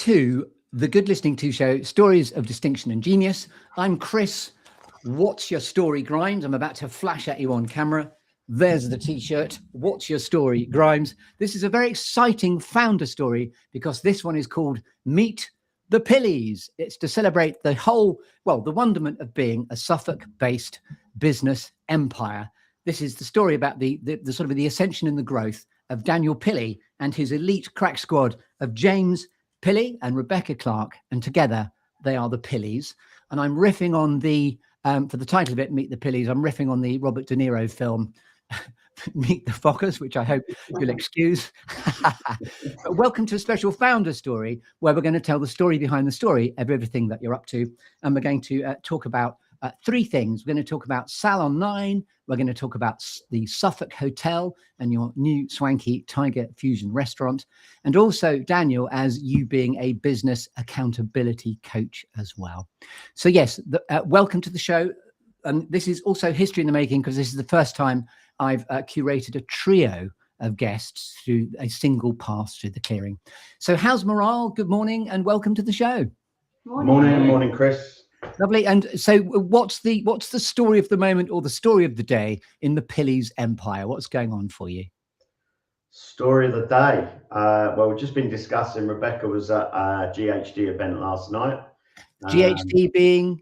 to the Good Listening To Show, Stories of Distinction and Genius. I'm Chris. What's your story, Grimes? I'm about to flash at you on camera. There's the t-shirt. What's your story, Grimes? This is a very exciting founder story because this one is called Meet the Pilleys. It's to celebrate the wonderment of being a Suffolk-based business empire. This is the story about the sort of the ascension and the growth of Daniel Pilley and his elite crack squad of James Pilley and Rebecca Clark, and together they are the Pilleys. And I'm riffing on the for the title of it, Meet the Pilleys, I'm riffing on the Robert De Niro film Meet the Fockers, which I hope you'll excuse. But welcome to a special founder story where we're going to tell the story behind the story of everything that you're up to. And we're going to talk about three things. We're going to talk about Salon 9. We're going to talk about the Suffolk Hotel and your new swanky Tiger Fusion restaurant. And also, Daniel, as you being a business accountability coach as well. So yes, welcome to the show. And this is also history in the making because this is the first time I've curated a trio of guests through a single pass through the clearing. So how's morale? Good morning and welcome to the show. Morning, Chris. Lovely. And so what's the story of the moment or the story of the day in the Pilleys empire? What's going on for you? Story of the day. Well, we've just been discussing, Rebecca was at a GHD event last night. GHD being?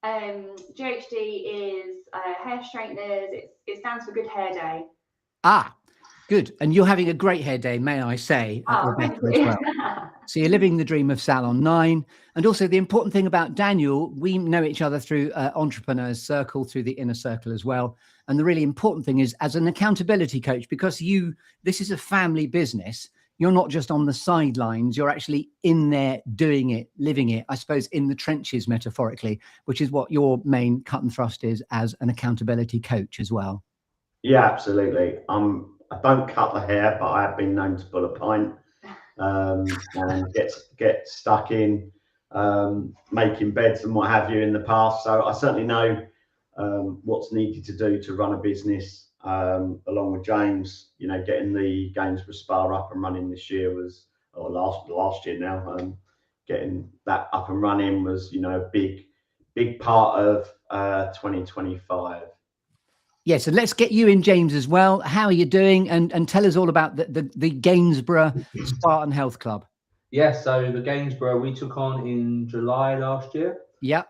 GHD is hair straighteners. It stands for Good Hair Day. Ah, good. And you're having a great hair day, may I say, Rebecca, as well. So you're living the dream of Salon 9. And also the important thing about Daniel, we know each other through Entrepreneurs Circle, through the inner circle as well. And the really important thing is, as an accountability coach, because this is a family business, you're not just on the sidelines, you're actually in there doing it, living it, I suppose, in the trenches, metaphorically, which is what your main cut and thrust is as an accountability coach as well. Yeah, absolutely. I don't cut the hair, but I have been known to pull a pint and get stuck in making beds and what have you in the past. So I certainly know what's needed to do to run a business. Along with James, getting the Gainsborough spa up and running this year last year now, getting that up and running was, a big part of 2025. Yes, and let's get you in, James, as well. How are you doing? And tell us all about the Gainsborough Spa and Health Club. Yeah, so the Gainsborough we took on in July last year. Yeah.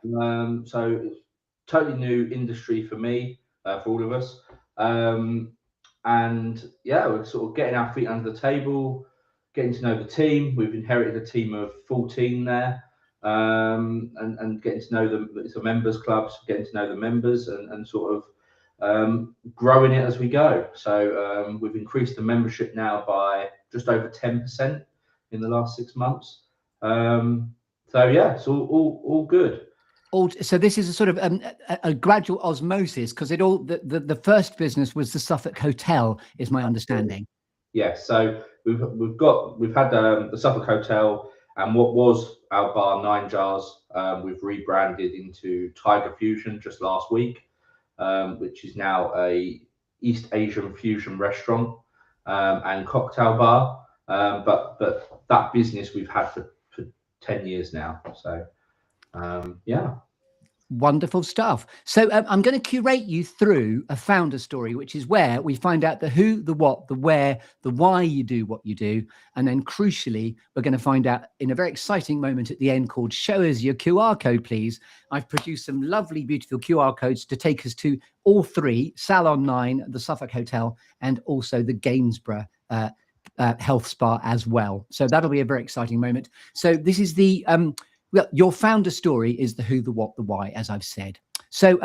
So it's totally new industry for me, for all of us. And yeah, we're sort of getting our feet under the table, getting to know the team. We've inherited a team of 14 there, and getting to know them. It's a members club, so getting to know the members and sort of growing it as we go. So we've increased the membership now by just over 10% in the last 6 months. So yeah, it's all good. So this is a sort of a gradual osmosis, because the first business was the Suffolk Hotel, is my understanding. Yes, so we've had the Suffolk Hotel, and what was our bar 9 Jars, we've rebranded into Tiger Fusion just last week, which is now a East Asian fusion restaurant and cocktail bar. But that business we've had for 10 years now. So yeah. Wonderful stuff. So I'm going to curate you through a founder story, which is where we find out the who, the what, the where, the why you do what you do. And then crucially, we're going to find out in a very exciting moment at the end called Show Us Your QR Code, Please. I've produced some lovely, beautiful QR codes to take us to all three: Salon 9, the Suffolk Hotel, and also the Gainsborough Health Spa as well. So that'll be a very exciting moment. So this is the... well, your founder story is the who, the what, the why, as I've said. So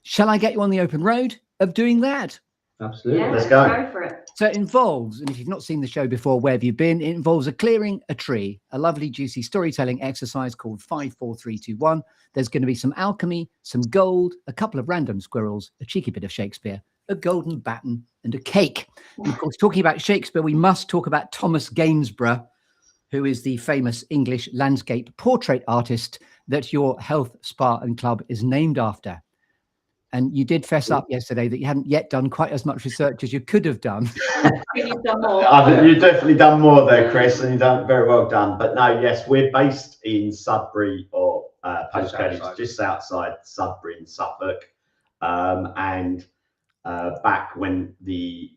shall I get you on the open road of doing that? Absolutely. Yeah, Let's go. Go for it. So it involves, and if you've not seen the show before, where have you been? It involves clearing a tree, a lovely, juicy storytelling exercise called 5, 4, 3, 2, 1. There's going to be some alchemy, some gold, a couple of random squirrels, a cheeky bit of Shakespeare, a golden baton, and a cake. And of course, talking about Shakespeare, we must talk about Thomas Gainsborough, who is the famous English landscape portrait artist that your health spa and club is named after. And you did fess up yesterday that you hadn't yet done quite as much research as you could have done. You've done more. You've definitely done more there, Chris, and you've done very well done. But no, yes, we're based in Sudbury, or postcode just outside Sudbury in Suffolk. And back when the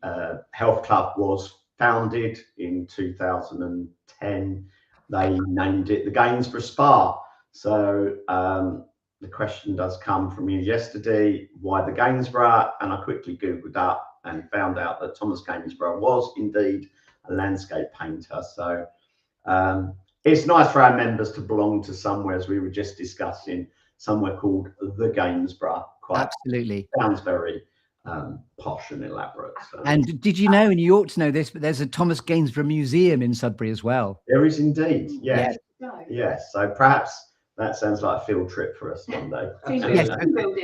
health club was founded in 2010, they named it the Gainsborough Spa. So the question does come from you yesterday, why the Gainsborough? And I quickly Googled that and found out that Thomas Gainsborough was indeed a landscape painter. So it's nice for our members to belong to somewhere, as we were just discussing, somewhere called the Gainsborough. Absolutely. Sounds very posh and elaborate. So. And did you know, and you ought to know this, but there's a Thomas Gainsborough Museum in Sudbury as well. There is indeed, yes. Yeah. Yes, so perhaps that sounds like a field trip for us one day. Yes,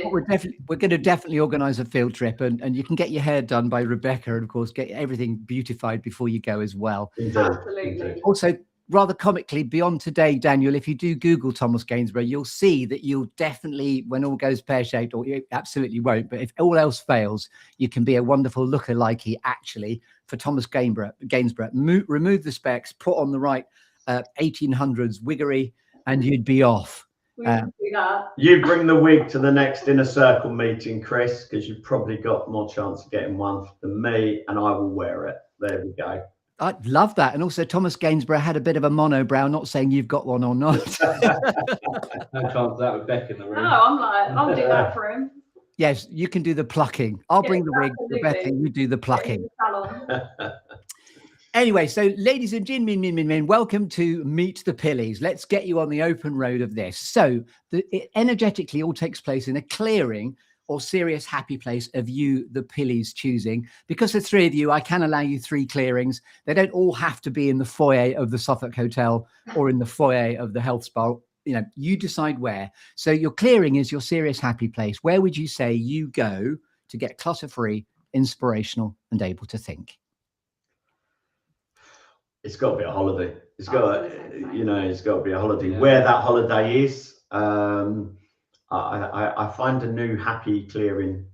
we're going to definitely organise a field trip, and you can get your hair done by Rebecca, and of course get everything beautified before you go as well. Indeed. Absolutely. Also, rather comically, beyond today, Daniel, if you do Google Thomas Gainsborough, you'll see that you'll definitely, when all goes pear-shaped, or you absolutely won't, but if all else fails, you can be a wonderful lookalike actually for Thomas Gainsborough. Remove the specs, put on the right 1800s wiggery, and you'd be off. We can do that. You bring the wig to the next inner circle meeting, Chris, because you've probably got more chance of getting one than me, and I will wear it. There we go. I'd love that. And also Thomas Gainsborough had a bit of a monobrow, not saying you've got one or not. No chance of that with Beck in the room. No, I'm like, I'll do that for him. Yes, you can do the plucking. I'll bring the wig, absolutely. Rebecca, you do the plucking. Salon. Anyway, so ladies and gentlemen, welcome to Meet the Pilleys. Let's get you on the open road of this. So it energetically all takes place in a clearing or serious happy place of you, the Pilleys, choosing. Because the three of you, I can allow you 3 clearings. They don't all have to be in the foyer of the Suffolk Hotel or in the foyer of the health spa. You know, you decide where. So your clearing is your serious happy place. Where would you say you go to get clutter-free, inspirational, and able to think? It's got to be a holiday. It's got to, it's got to be a holiday. Yeah. Where that holiday is, I find a new happy clearing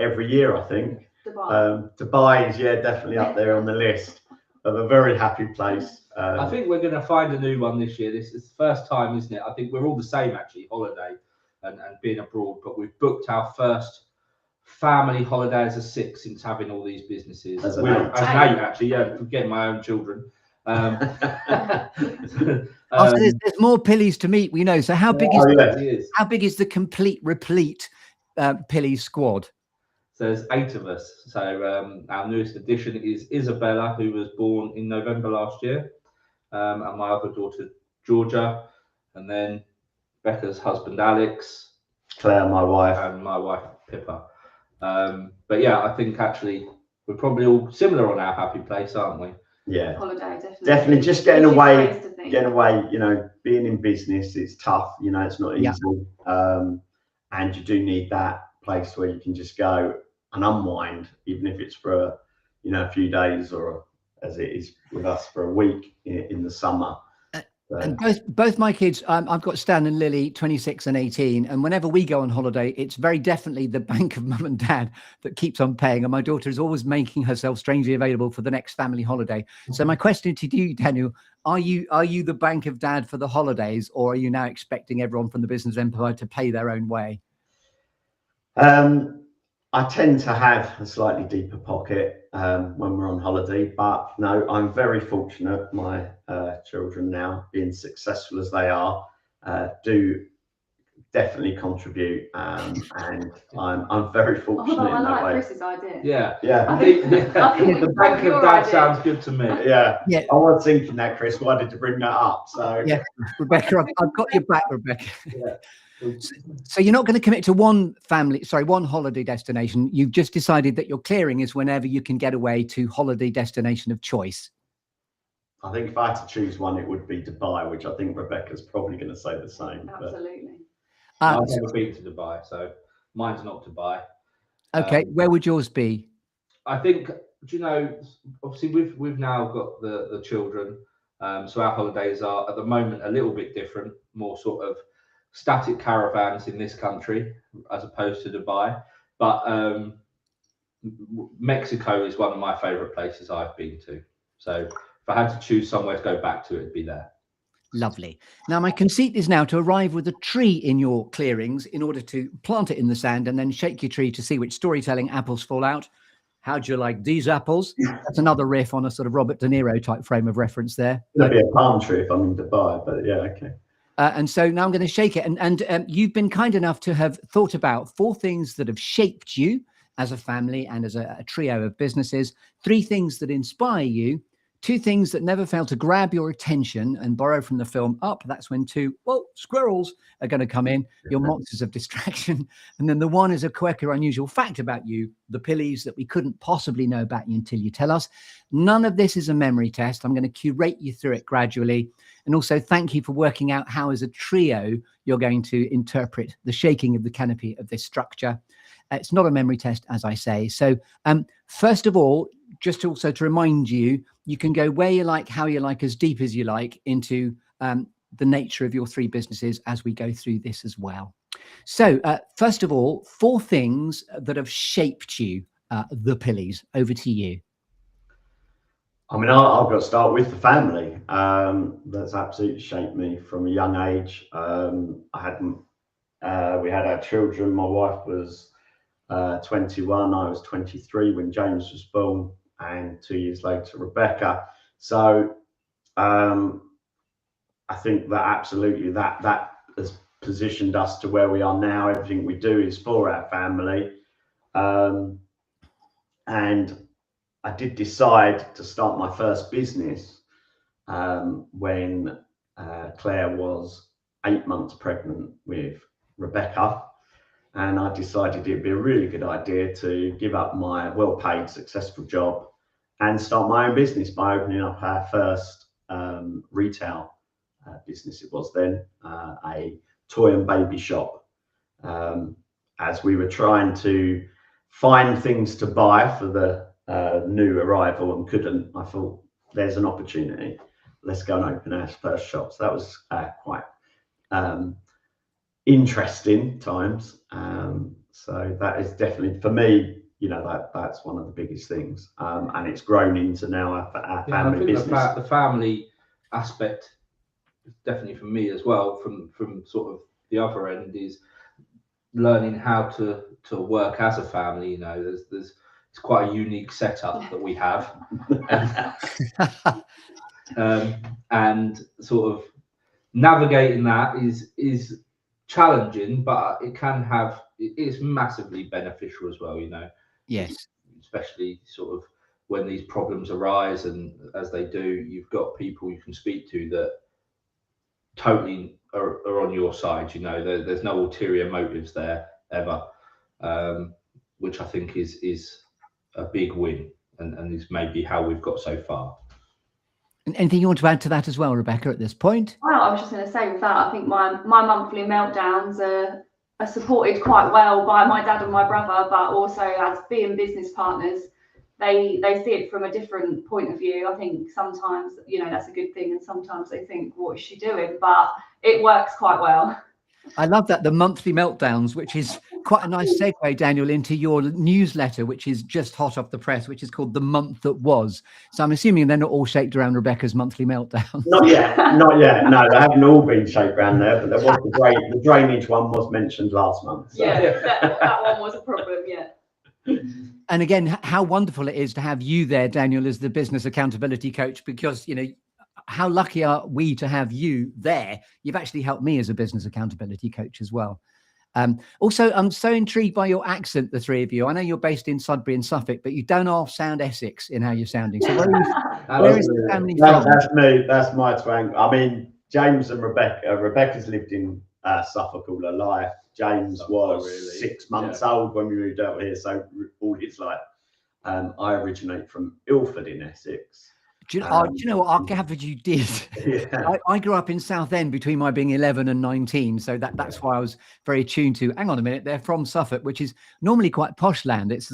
every year, I think. Dubai is, definitely up there on the list of a very happy place. I think we're going to find a new one this year. This is the first time, isn't it? I think we're all the same, actually, holiday and being abroad, but we've booked our first family holiday as a 6 since having all these businesses. As an 8, actually, forgetting my own children. There's more Pilleys to meet, we know. So how big how big is the complete replete Pilley squad? So there's 8 of us. So our newest addition is Isabella, who was born in November last year, and my other daughter Georgia, and then Becca's husband Alex, Claire, my wife, and my wife Pippa. But yeah, I think actually we're probably all similar on our happy place, aren't we? Yeah, holiday, definitely just getting away, being in business, it's tough, it's not easy. And you do need that place where you can just go and unwind, even if it's for a few days, or as it is with us, for a week in the summer. And both my kids, I've got Stan and Lily, 26 and 18. And whenever we go on holiday, it's very definitely the bank of mum and dad that keeps on paying. And my daughter is always making herself strangely available for the next family holiday. So my question to you, Daniel, are you the bank of dad for the holidays, or are you now expecting everyone from the business empire to pay their own way? I tend to have a slightly deeper pocket when we're on holiday, but no, I'm very fortunate. My children now, being successful as they are, do definitely contribute, and I'm very fortunate in that way. Chris's idea. Yeah. I think the bank of dad sounds good to me. Yeah. I was thinking that, Chris. Why did you bring that up? So Rebecca, I've got your back, Rebecca. Yeah. So you're not going to commit to one holiday destination. You've just decided that your clearing is whenever you can get away to holiday destination of choice. I think if I had to choose one, it would be Dubai, which I think Rebecca's probably going to say the same. Absolutely. I've never been to Dubai, so mine's not Dubai. Okay, where would yours be? I think, obviously we've now got the children, so our holidays are at the moment a little bit different, more sort of static caravans in this country as opposed to Dubai. But Mexico is one of my favorite places I've been to. So if I had to choose somewhere to go back to, it'd be there. Lovely. Now, my conceit is now to arrive with a tree in your clearings in order to plant it in the sand and then shake your tree to see which storytelling apples fall out. How do you like these apples? That's another riff on a sort of Robert De Niro type frame of reference there. It'll be a palm tree if I'm in Dubai, but yeah, okay. And so now I'm going to shake it. And you've been kind enough to have thought about 4 things that have shaped you as a family and as a trio of businesses, 3 things that inspire you, 2 things that never fail to grab your attention, and borrow from the film Up. That's when 2, well, squirrels are going to come in, your monsters of distraction. And then the one is a quirky or unusual fact about you, the Pilleys, that we couldn't possibly know about you until you tell us. None of this is a memory test. I'm going to curate you through it gradually. And also thank you for working out how, as a trio, you're going to interpret the shaking of the canopy of this structure. It's not a memory test, as I say. So first of all, just also to remind you, you can go where you like, how you like, as deep as you like into the nature of your 3 businesses as we go through this as well. So first of all, 4 things that have shaped you, the Pilleys. Over to you. I mean, I've got to start with the family. That's absolutely shaped me from a young age. We had our children. My wife was 21. I was 23 when James was born, and 2 years later, Rebecca. So I think that absolutely that has positioned us to where we are now. Everything we do is for our family. And I did decide to start my first business when Claire was 8 months pregnant with Rebecca. And I decided it'd be a really good idea to give up my well-paid, successful job and start my own business by opening up our first retail business. It was then a toy and baby shop. As we were trying to find things to buy for the new arrival and couldn't, I thought, there's an opportunity. Let's go and open our first shop. So that was quite interesting times. So that is definitely, for me, you know, that's one of the biggest things. And it's grown into now our family business. The family aspect, definitely for me as well, from sort of the other end, is learning how to work as a family. You know, it's quite a unique setup that we have. And sort of navigating that is challenging, but it's massively beneficial as well, you know. Yes. Especially sort of when these problems arise, and as they do, you've got people you can speak to that totally are on your side, you know. There's no ulterior motives there ever, which I think is a big win, and is maybe how we've got so far. Anything you want to add to that as well, Rebecca, at this point? Well, I was just going to say with that, I think my monthly meltdowns are supported quite well by my dad and my brother, but also as being business partners, they see it from a different point of view. I think sometimes, you know, that's a good thing, and sometimes they think, what is she doing? But it works quite well. I love that, the monthly meltdowns, which is quite a nice segue, Daniel, into your newsletter, which is just hot off the press, which is called The Month That Was. So I'm assuming they're not all shaped around Rebecca's monthly meltdown. Not yet. No, they haven't all been shaped around there, but there was the drainage one was mentioned last month. So. Yeah, that one was a problem, yeah. And again, how wonderful it is to have you there, Daniel, as the business accountability coach, because, you know, how lucky are we to have you there? You've actually helped me as a business accountability coach as well. Also, I'm so intrigued by your accent, the 3 of you. I know you're based in Sudbury and Suffolk, but you don't half sound Essex in how you're sounding. So where is the family from? That's me. That's my twang. I mean, James and Rebecca's lived in Suffolk all her life. James was 6 months old when we moved out here. So all his life. I originate from Ilford in Essex. Do you know what? I'll gather you did. Yeah. I grew up in Southend between my being 11 and 19. So that's why I was very attuned to, hang on a minute, they're from Suffolk, which is normally quite posh land. It's,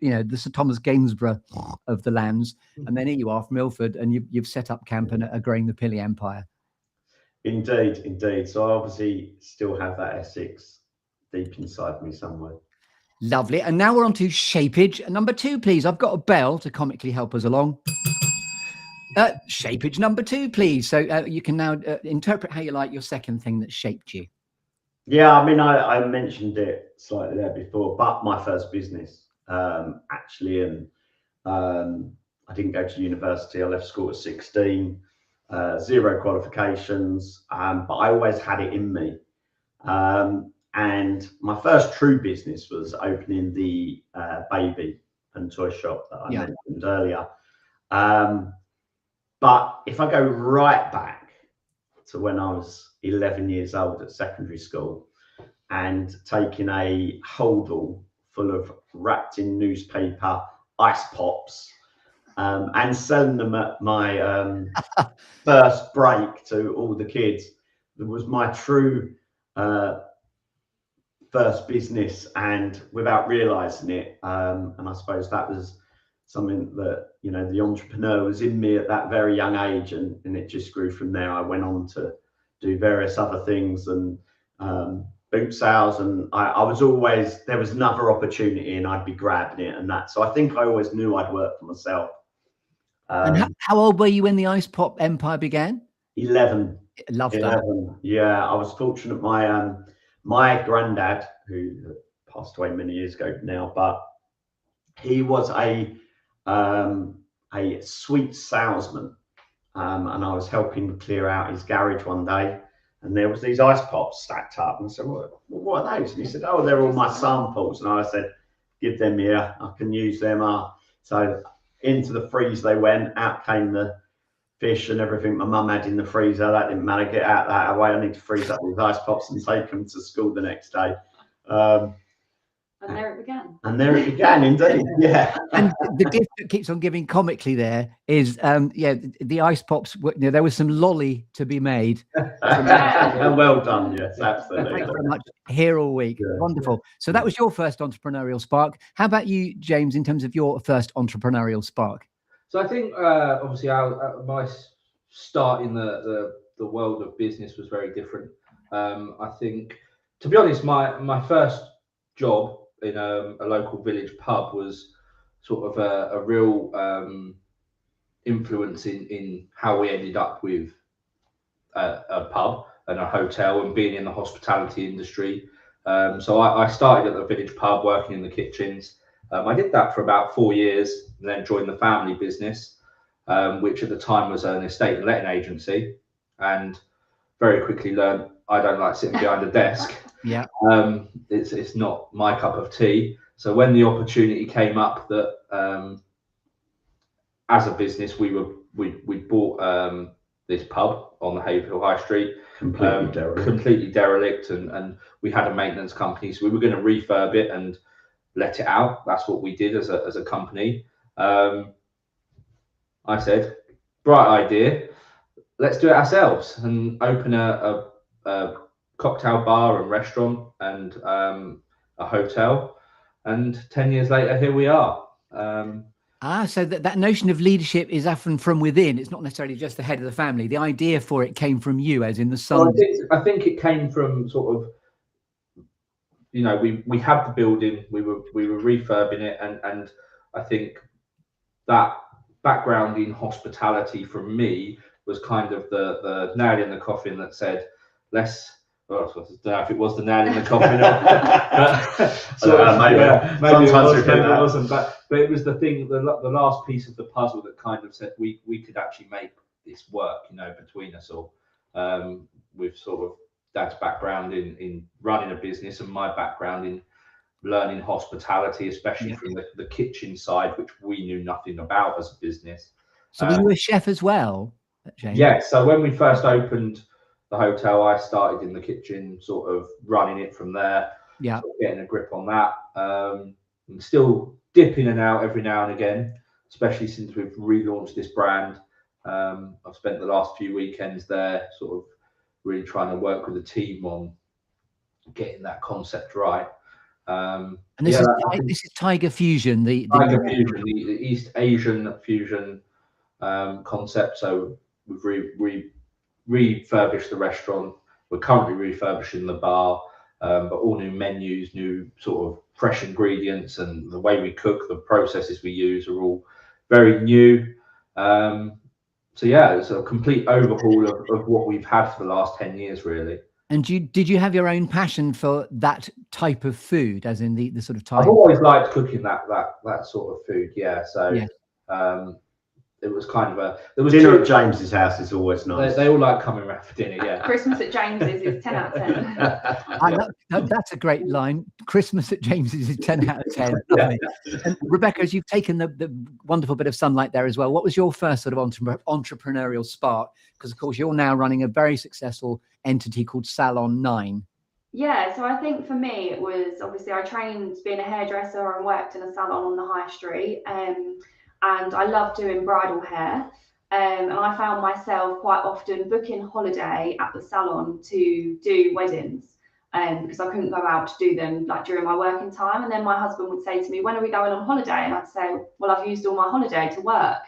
you know, the Sir Thomas Gainsborough of the lands. And then here you are from Ilford, and you've set up camp and are growing the Pilley Empire. Indeed. So I obviously still have that Essex deep inside me somewhere. Lovely. And now we're on to shapeage. Number 2, please. I've got a bell to comically help us along. Shapeage number 2, please. So you can now interpret how you like your second thing that shaped you. Yeah, I mean, I mentioned it slightly there before, but my first business, actually, and I didn't go to university. I left school at 16, 0 qualifications, but I always had it in me. And my first true business was opening the baby and toy shop that I mentioned earlier. But if I go right back to when I was 11 years old at secondary school and taking a holdall full of wrapped in newspaper ice pops and selling them at my first break to all the kids, it was my true first business, and without realizing it, and I suppose that was something that, you know, the entrepreneur was in me at that very young age, and it just grew from there. I went on to do various other things and boot sales, and I was always, there was another opportunity and I'd be grabbing it and that. So I think I always knew I'd work for myself. And how old were you when the ice pop empire began? 11. Love that. 11. Yeah, I was fortunate. My granddad, who passed away many years ago now, but he was a sweet salesman, and I was helping clear out his garage one day, and there was these ice pops stacked up, and I said, what are those? And he said, oh, they're all my samples. And I said, give them here, I can use them. So into the freeze they went, out came the fish and everything my mum had in the freezer. That didn't matter, get out that way. I need to freeze up these ice pops and take them to school the next day. And there it began. And there it began, indeed. Yeah. And the gift that keeps on giving comically there is, the ice pops. There was some lolly to be made. And well done. Yes, absolutely. Thanks very much. Here all week. Yeah, Wonderful. So that was your first entrepreneurial spark. How about you, James, in terms of your first entrepreneurial spark? So I think obviously my start in the world of business was very different. I think, to be honest, my first job in a local village pub was sort of a real influence in how we ended up with a pub and a hotel and being in the hospitality industry. So I started at the village pub working in the kitchens. I did that for about 4 years and then joined the family business, which at the time was an estate and letting agency, and very quickly learned I don't like sitting behind a desk. Yeah. It's not my cup of tea. So when the opportunity came up that as a business we bought this pub on the Haverhill High Street, completely derelict, and we had a maintenance company, so we were going to refurb it and let it out. That's what we did as a company. I said, bright idea, let's do it ourselves and open a cocktail bar and restaurant and a hotel. And 10 years later, here we are. So that notion of leadership is often from within. It's not necessarily just the head of the family. The idea for it came from you, as in the son. Well, I think it came from sort of, you know, we had the building, we were refurbing it, and I think that background in hospitality from me was kind of the nail in the coffin that said, well, I don't know if it was the nail in the coffin, maybe it wasn't, but it was the thing, the last piece of the puzzle that kind of said we could actually make this work, you know, between us all, with sort of Dad's background in running a business and my background in learning hospitality, especially from the kitchen side, which we knew nothing about as a business. So were you a chef as well, James? Yeah, so when we first opened the hotel, I started in the kitchen, sort of running it from there, sort of getting a grip on that, and still dip in and out every now and again, especially since we've relaunched this brand. I've spent the last few weekends there sort of really trying to work with the team on getting that concept right. And this is Tiger Fusion, the East Asian fusion concept. So we've refurbished the restaurant. We're currently refurbishing the bar. but all new menus, new sort of fresh ingredients, and the way we cook, the processes we use are all very new. So yeah, it's a complete overhaul of what we've had for the last 10 years, really. And did you have your own passion for that type of food, as in the sort of type? I've always liked cooking that sort of food. Yeah. So yes. It was kind of dinner at James's house is always nice. They all like coming around for dinner. Yeah. Christmas at James's is 10 out of 10. That's a great line. Christmas at James's is 10 out of 10. Yeah. And Rebecca, as you've taken the wonderful bit of sunlight there as well, what was your first sort of entrepreneurial spark? Because of course you're now running a very successful entity called Salon 9. Yeah, so I think for me it was, obviously I trained being a hairdresser and worked in a salon on the high street, and I love doing bridal hair, and I found myself quite often booking holiday at the salon to do weddings, because I couldn't go out to do them like during my working time. And then my husband would say to me, when are we going on holiday? And I'd say, well, I've used all my holiday to work.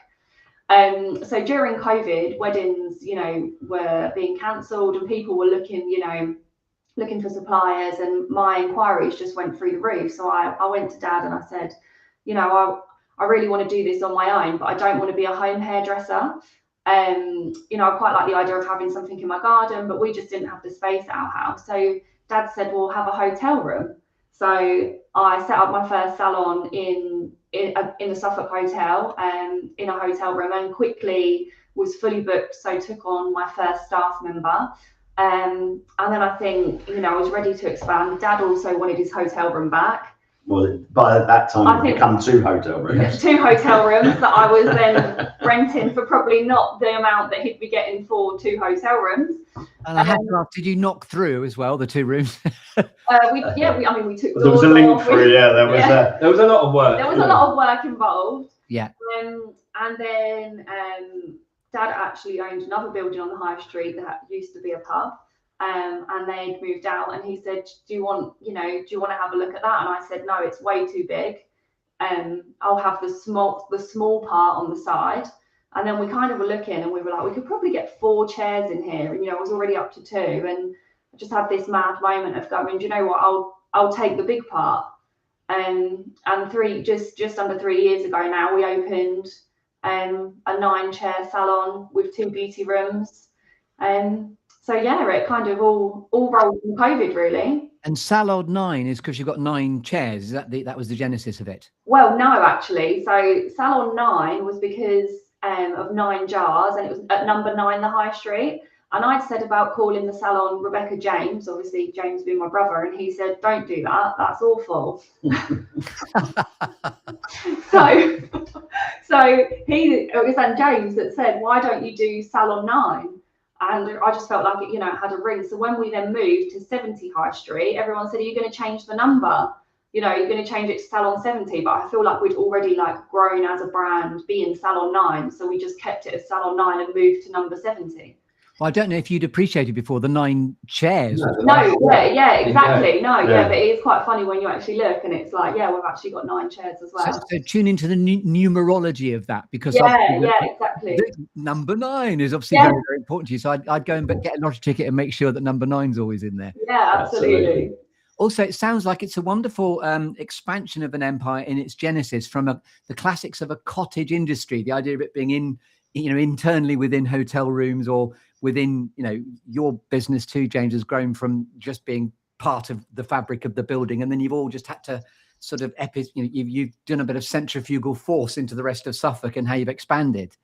So during COVID, weddings, were being cancelled and people were looking for suppliers, and my inquiries just went through the roof. So I went to Dad and I said, I really want to do this on my own, but I don't want to be a home hairdresser. I quite like the idea of having something in my garden, but we just didn't have the space at our house. So Dad said, well, have a hotel room. So I set up my first salon in the Suffolk Hotel, in a hotel room, and quickly was fully booked. So took on my first staff member. And then I think, I was ready to expand. Dad also wanted his hotel room back. Well, by that time, it become 2 hotel rooms. 2 hotel rooms that I was then renting for probably not the amount that he'd be getting for 2 hotel rooms. And I have to ask, did you knock through as well the 2 rooms? We took. There was a link through. Yeah, there was a lot of work. There was a lot of work involved. Yeah. And then Dad actually owned another building on the high street that used to be a pub. And they'd moved out, and he said, do you want to have a look at that? And I said, no, it's way too big. I'll have the small part on the side. And then we kind of were looking, and we were like, we could probably get 4 chairs in here. And, I was already up to 2. And I just had this mad moment of going, do you know what? I'll take the big part. And just under 3 years ago now, we opened a 9-chair salon with 2 beauty rooms. So yeah, it kind of all rolled from COVID, really. And Salon 9 is because you've got 9 chairs. Is that was the genesis of it? Well, no, actually. So Salon 9 was because of 9 jars, and it was at number 9 the high street. And I'd said about calling the salon Rebecca James, obviously James being my brother, and he said, don't do that, that's awful. so it was James that said, why don't you do Salon 9? And I just felt like it, had a ring. So when we then moved to 70 High Street, everyone said, are you going to change the number? You're going to change it to Salon 70. But I feel like we'd already grown as a brand being Salon 9. So we just kept it as Salon 9 and moved to number 70. Well, I don't know if you'd appreciated before the 9 chairs. No, yeah, exactly. No, yeah, but it is quite funny when you actually look, and it's like, yeah, we've actually got 9 chairs as well. So tune into the numerology of that, because exactly. Number 9 is obviously very, very important to you. So I'd go and get a lottery ticket and make sure that number 9's always in there. Yeah, absolutely. Also, it sounds like it's a wonderful expansion of an empire in its genesis from the classics of a cottage industry. The idea of it being internally within hotel rooms, or within, your business too, James, has grown from just being part of the fabric of the building, and then you've all just had to sort of you've done a bit of centrifugal force into the rest of Suffolk and how you've expanded.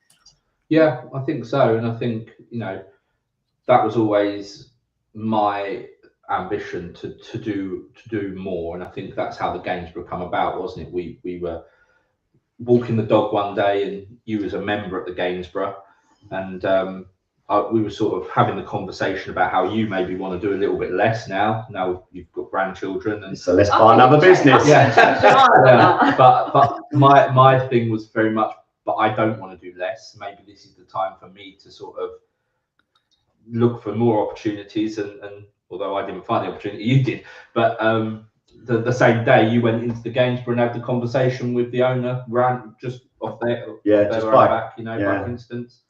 Yeah, I think so, and I think that was always my ambition to do more, and I think that's how the Gainsborough come about, wasn't it? We were walking the dog one day, and you was a member at the Gainsborough, and we were sort of having the conversation about how you maybe want to do a little bit less now you've got grandchildren, and so let's buy another business. But my thing was very much, but I don't want to do less. Maybe this is the time for me to sort of look for more opportunities, and although I didn't find the opportunity, you did, but the same day you went into the Gainsborough and had the conversation with the owner, ran just off there, just by back, by instance.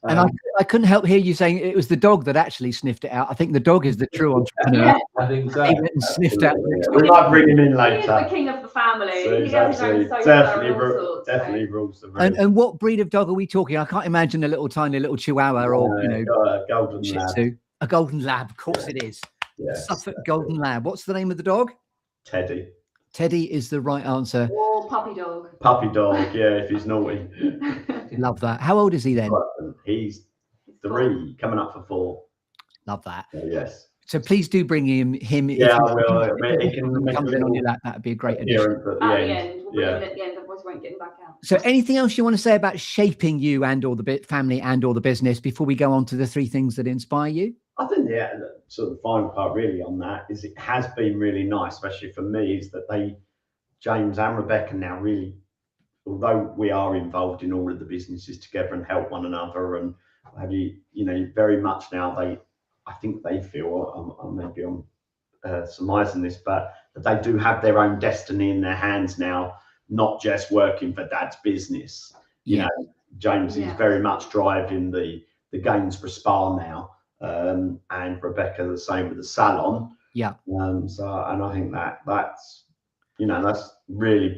And I couldn't help hear you saying it was the dog that actually sniffed it out. I think the dog is the true entrepreneur. Yeah. I think so. He went and sniffed out. Yeah. We might bring him in He is the later. king of the family. So He he's has his own absolutely, sofa and all sorts. definitely rules the room. And what breed of dog are we talking? I can't imagine a little tiny little Chihuahua or Golden Shih Lab. Tzu. A golden lab, of course it is. Yes, Suffolk Golden Lab. What's the name of the dog? Teddy. Teddy is the right answer. Or puppy dog. Puppy dog, yeah, if he's naughty. Love that. How old is he then? He's 3, coming up for 4. Love that. Yes. So please do bring him. Yeah, I will. He can make comes a in on little your lap. That'd be a great addition. appearance at the At end. the end. We'll bring Yeah. him at the end, otherwise we won't get him back out. So anything else you want to say about shaping you and or the family and or the business before we go on to the 3 things that inspire you? I think the sort of final part really on that is it has been really nice, especially for me, is that James and Rebecca now really, although we are involved in all of the businesses together and help one another and have very much now I think they feel, maybe I'm surmising this, but that they do have their own destiny in their hands now, not just working for Dad's business. You know, James is very much driving the Gainsborough Spa now, and Rebecca the same with the Salon. Yeah. So, and I think that's really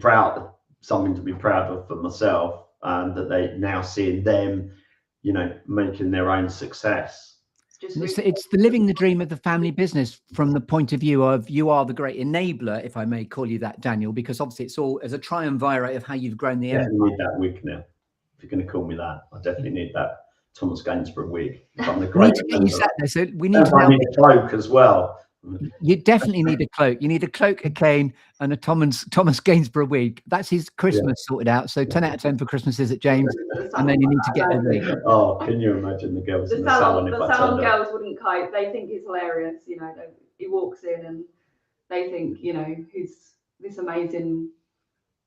something to be proud of for myself, that they now seeing them, making their own success. It's the living the dream of the family business from the point of view of you are the great enabler, if I may call you that, Daniel, because obviously it's all as a triumvirate of how you've grown the empire. I need that wig now. If you're going to call me that, I definitely need that Thomas Gainsborough wig. I'm the great. We need to get you sat there, so we need to. I need a cloak as well. You definitely need a cloak. You need a cloak, a cane, and a Thomas Gainsborough wig. That's his Christmas sorted out. So 10 out of 10 for Christmases at James, and then you need to get a wig. Oh, can you imagine the girls The in the salon? salon, the salon girls wouldn't cope. They think he's hilarious. He walks in and they think, who's this amazing.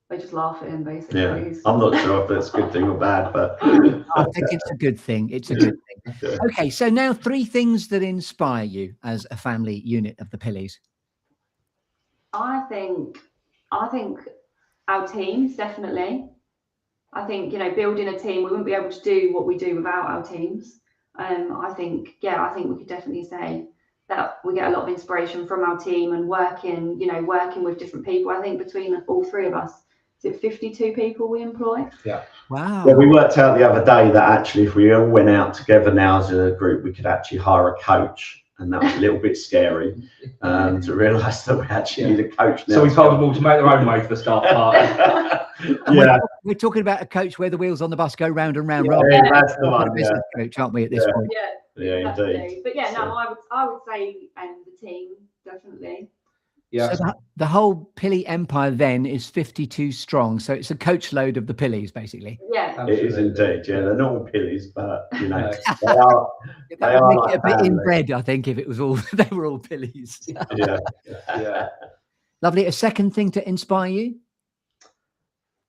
They just laugh at him basically. Yeah, I'm not sure if that's a good thing or bad, but I think it's a good thing. It's a good thing. Yeah. Okay, so now 3 things that inspire you as a family unit of the Pilleys. I think our teams, definitely. I think, building a team, we wouldn't be able to do what we do without our teams. I think we could definitely say that we get a lot of inspiration from our team and working with different people. I think between all 3 of us, is it 52 people we employ? Yeah. Wow. Well, we worked out the other day that actually if we all went out together now as a group, we could actually hire a coach. And that was a little bit scary to realise that we actually need a coach now. So we told them all to make their own way for the staff party. Yeah. We're talking about a coach where the wheels on the bus go round and round. Yeah, that's the We're one. a business coach, aren't we, at this Yeah. point? Yeah, indeed. But yeah, So- no, I would say the team, definitely. Yeah. So the whole Pilley empire then is 52 strong. So it's a coach load of the Pilleys, basically. Yeah. It is indeed. Yeah, they're not all Pilleys, but they are. That They would are make like it a bit family. inbred, I think, if it was all they were all Pilleys. Yeah. Yeah. Lovely. A second thing to inspire you?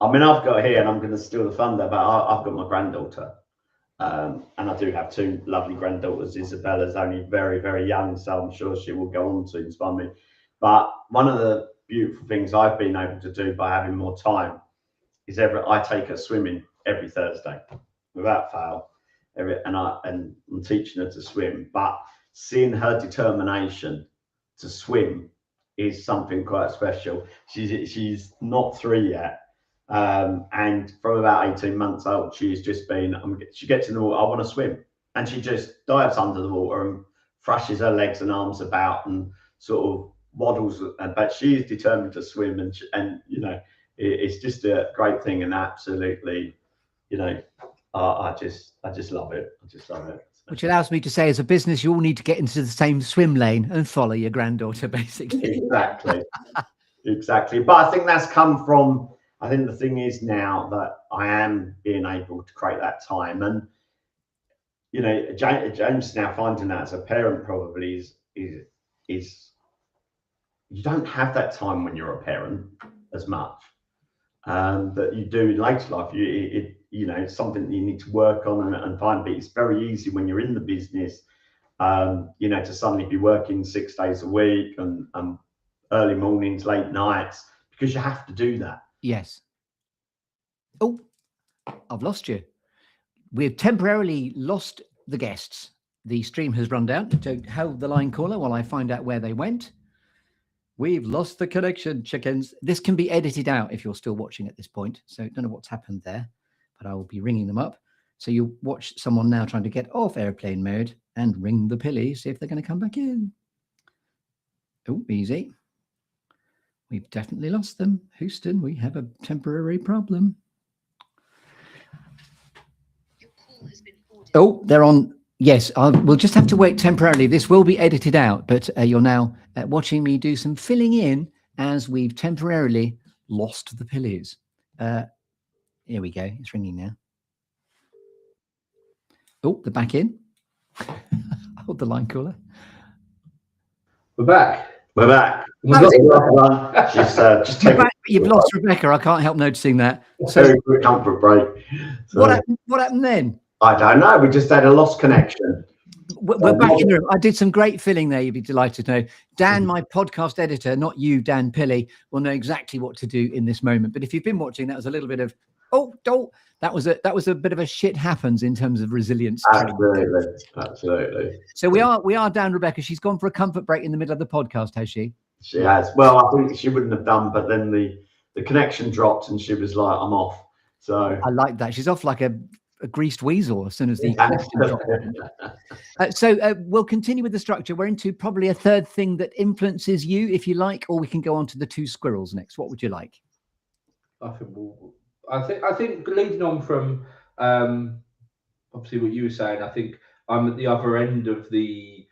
I mean, I've got here, and I'm going to steal the thunder, but I've got my granddaughter. And I do have 2 lovely granddaughters. Isabella's only very, very young, so I'm sure she will go on to inspire me. But one of the beautiful things I've been able to do by having more time is I take her swimming every Thursday without fail. And I'm teaching her to swim, but seeing her determination to swim is something quite special. She's not 3 yet. And from about 18 months old, she's just been, she gets in the water, I want to swim. And she just dives under the water and thrashes her legs and arms about and sort of waddles. But she is determined to swim. And it's just a great thing. And absolutely, I just love it. I just love it. Which allows me to say, as a business, you all need to get into the same swim lane and follow your granddaughter, basically. Exactly. But I think that's come from, I think the thing is now that I am being able to create that time. And, James now finding that as a parent probably is you don't have that time when you're a parent as much that you do in later life. It's something that you need to work on and find, but it's very easy when you're in the business, to suddenly be working 6 days a week and early mornings, late nights, because you have to do that. Yes. Oh, I've lost you. we've temporarily lost the guests. The stream has run down. So hold the line caller while I find out where they went. We've lost the connection, chickens. This can be edited out if you're still watching at this point. So I don't know what's happened there, but I will be ringing them up. So you watch someone now trying to get off airplane mode and ring the Pilleys, see if they're going to come back in. Oh, easy. We've definitely lost them. Houston, we have a temporary problem. Oh, they're on. Yes, we'll just have to wait temporarily. This will be edited out, but you're now watching me do some filling in as we've temporarily lost the Pilleys. Here we go. It's ringing now. Oh, they're back in. Hold the line caller. We're back. We're back. You've lost Rebecca. I can't help noticing that. So very quick comfort break. So, what happened then? I don't know. We just had a lost connection. We're back in the room. I did some great filling there. You'd be delighted to know. Dan, my podcast editor, not you, Dan Pilley, will know exactly what to do in this moment. But if you've been watching, that was a little bit of that was a bit of a shit happens in terms of resilience. Absolutely. So we are down, Rebecca. She's gone for a comfort break in the middle of the podcast, has she? She has. Well, I think she wouldn't have done, but then the connection dropped and she was like, I'm off. So I like that. She's off like a greased weasel as soon as the connection dropped. So we'll continue with the structure. We're into probably a third thing that influences you, if you like, or we can go on to the two squirrels next. What would you like? I think leading on from obviously what you were saying, I think I'm at the other end of the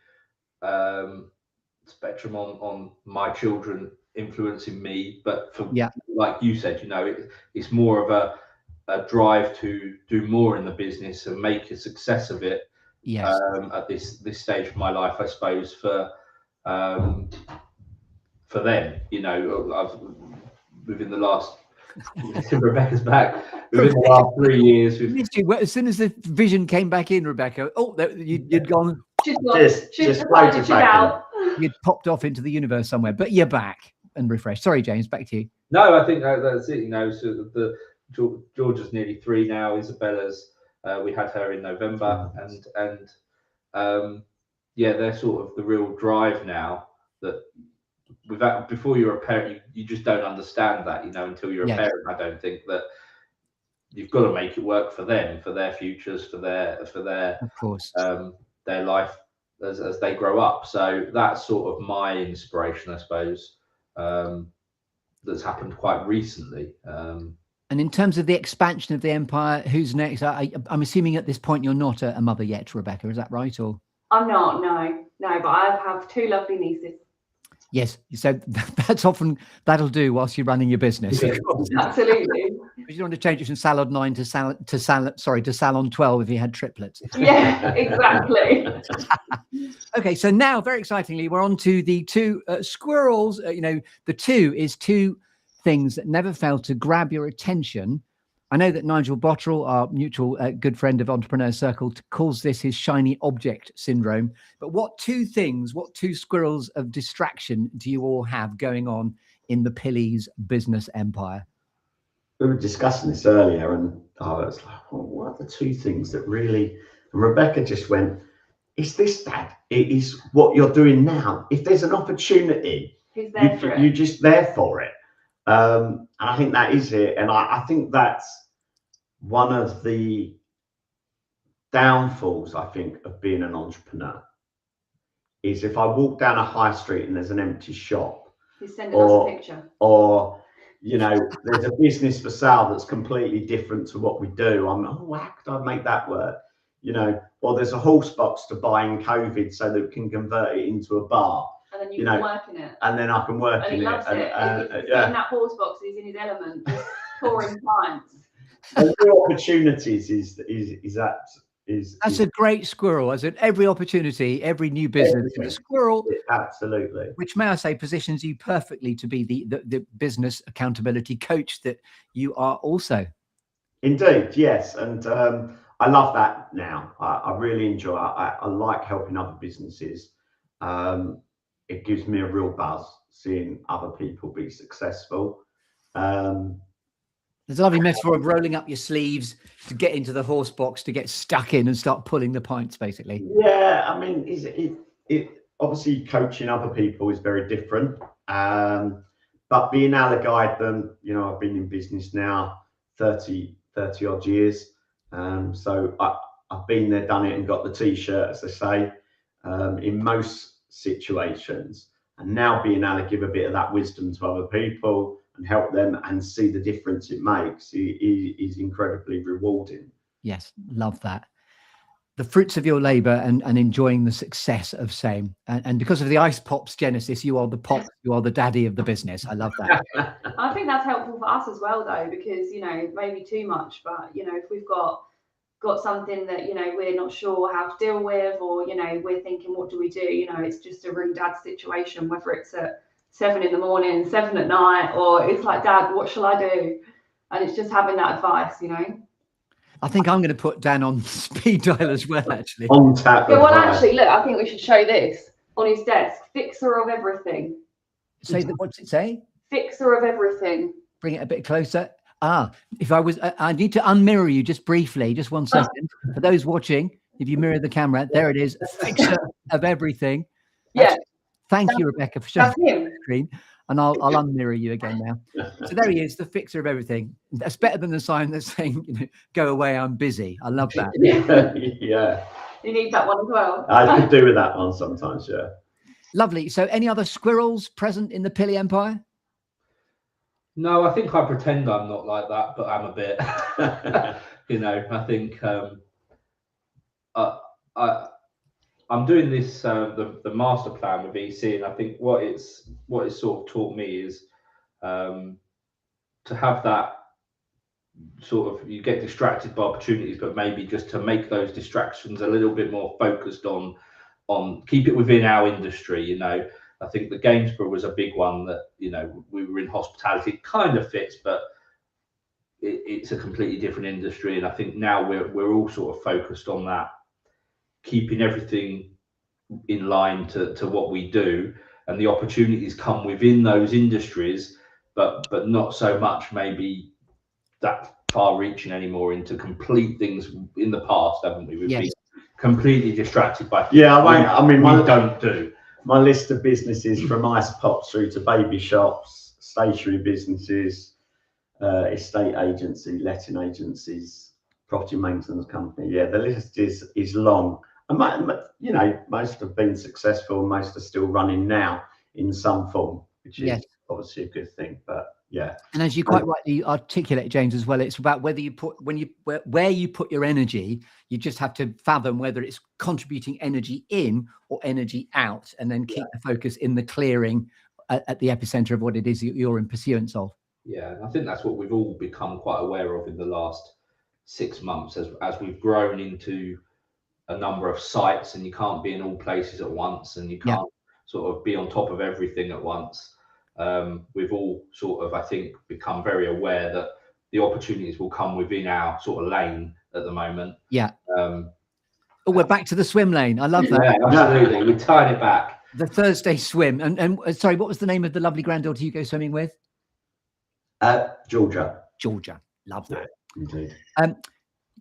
spectrum on my children influencing me, but like you said, it's more of a drive to do more in the business and make a success of it. Yes. At this stage of my life, I suppose for them, I've within the last Rebecca's back within the last 3 years. As soon as the vision came back in, Rebecca, you'd gone. Just floated back. You'd popped off into the universe somewhere, but you're back and refreshed. Sorry, James, back to you. No, I think that's it. So Georgia's nearly 3 now. Isabella's we had her in November, and they're sort of the real drive now. That before you're a parent, you just don't understand that, until you're a parent. I don't think that you've got to make it work for them, for their futures, for their of course their life as they grow up. So that's sort of my inspiration, I suppose. That's happened quite recently. And in terms of the expansion of the empire, who's next? I'm assuming at this point you're not a mother yet, Rebecca. Is that right? Or I'm not. No, but I have 2 lovely nieces. Yes, so that'll do whilst you're running your business. Yeah, absolutely. But you don't want to change it from Salon 9 to Salon 12 if you had triplets. Yeah, exactly. Okay, so now very excitingly, we're on to the 2 squirrels. The 2 is 2 things that never fail to grab your attention. I know that Nigel Botterill, our mutual good friend of Entrepreneur Circle, calls this his shiny object syndrome. But what 2 squirrels of distraction do you all have going on in the Pilleys business empire? We were discussing this earlier, and I was like, what are the 2 things that really... And Rebecca just went, it's this, Dad. It is what you're doing now. If there's an opportunity, you're just there for it. And I think that is it. And I think that's one of the downfalls, I think, of being an entrepreneur, is if I walk down a high street and there's an empty shop, he's sending us a picture, or there's a business for sale that's completely different to what we do, I'm how could I make that work? Or there's a horse box to buy in COVID so that we can convert it into a bar. And then you can work in it. And then I can work in it. And he loves it. In that horse box, he's in his element, just touring clients. And the opportunities that's a great squirrel. As in every opportunity, every new business, a squirrel. Absolutely. Which, may I say, positions you perfectly to be the business accountability coach that you are also. Indeed, yes. And I love that now. I really enjoy it. I like helping other businesses. It gives me a real buzz seeing other people be successful. There's a lovely metaphor of rolling up your sleeves to get into the horse box, to get stuck in and start pulling the pints, basically. Yeah, I mean, it obviously coaching other people is very different. But being able to guide them, you know, I've been in business now 30 odd years. So I've been there, done it, and got the t-shirt, as they say, in most situations. And now being able to give a bit of that wisdom to other people and help them and see the difference it makes is incredibly rewarding. Yes, love that. The fruits of your labour and enjoying the success of same. And because of the Ice Pops genesis, you are the pop, you are the daddy of the business. I love that. I think that's helpful for us as well, though, because, you know, maybe too much, but, you know, if we've got something that, you know, we're not sure how to deal with, or, you know, we're thinking, what do we do? You know, it's just a ring dad situation, whether it's at 7 in the morning, 7 at night, or it's like, Dad, what shall I do? And it's just having that advice, you know. I think I'm going to put Dan on speed dial as well, actually. On tap. Yeah, well, actually, look, I think we should show this on his desk. Fixer of everything. Say that. What's it say? Fixer of everything. Bring it a bit closer. If I was, I need to unmirror you just briefly, just 1 second. For those watching, if you mirror the camera, there it is. Fixer of everything. Yeah. Thank you, Rebecca, for showing That's him. the screen. And I'll unmirror you again now. So there he is, the fixer of everything. That's better than the sign that's saying, you know, go away, I'm busy. I love that. Yeah. You need that one as well. I could do with that one sometimes, yeah. Lovely. So any other squirrels present in the Pilley Empire? No, I think I pretend I'm not like that, but I'm a bit. You know, I think I'm doing this the master plan with EC, and I think what it's sort of taught me is to have that sort of, you get distracted by opportunities, but maybe just to make those distractions a little bit more focused on keep it within our industry. You know, I think the Gainsborough was a big one that, you know, we were in hospitality. It kind of fits, but it's a completely different industry. And I think now we're all sort of focused on that, keeping everything in line to what we do, and the opportunities come within those industries, but not so much maybe that far reaching anymore into complete things. In the past, haven't we? We've been completely distracted by things we don't do. My list of businesses, from ice pops through to baby shops, stationery businesses, estate agency, letting agencies, property maintenance company. Yeah, the list is long. And, you know, most have been successful, most are still running now in some form, which is obviously a good thing. But yeah. And as you quite rightly articulate, James, as well, it's about whether you put where you put your energy. You just have to fathom whether it's contributing energy in or energy out, and then keep the focus in the clearing at the epicenter of what it is you're in pursuance of. Yeah, I think that's what we've all become quite aware of in the last 6 months as we've grown into a number of sites, and you can't be in all places at once, and you can't sort of be on top of everything at once. We've all sort of, I think, become very aware that the opportunities will come within our sort of lane at the moment. Yeah. We're back to the swim lane. I love that. Yeah, absolutely. We tied it back. The Thursday swim. And sorry, what was the name of the lovely granddaughter you go swimming with? Georgia. Georgia. Love that. Indeed.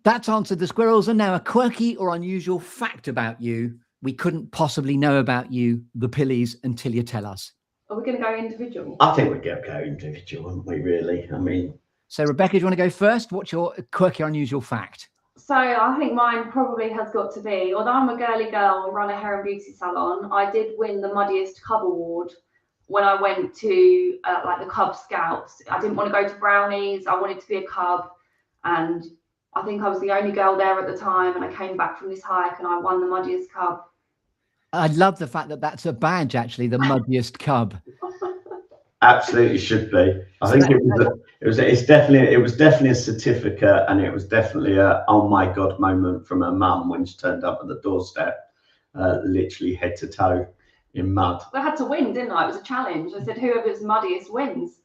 That's answered the squirrels. And now a quirky or unusual fact about you we couldn't possibly know about you, the Pilleys, until you tell us. Are we going to go individual? I think we'd go individual, wouldn't we, really? I mean... So, Rebecca, do you want to go first? What's your quirky or unusual fact? So I think mine probably has got to be, although I'm a girly girl and run a hair and beauty salon, I did win the Muddiest Cub Award when I went to like the Cub Scouts. I didn't want to go to Brownies. I wanted to be a Cub. And I think I was the only girl there at the time. And I came back from this hike and I won the Muddiest Cub. I love the fact that that's a badge, actually, the Muddiest Cub. Absolutely should be. I think it was definitely a certificate, and it was definitely a oh my god moment from her mum when she turned up at the doorstep, literally head to toe in mud. I had to win, didn't I? It was a challenge. I said whoever's muddiest wins.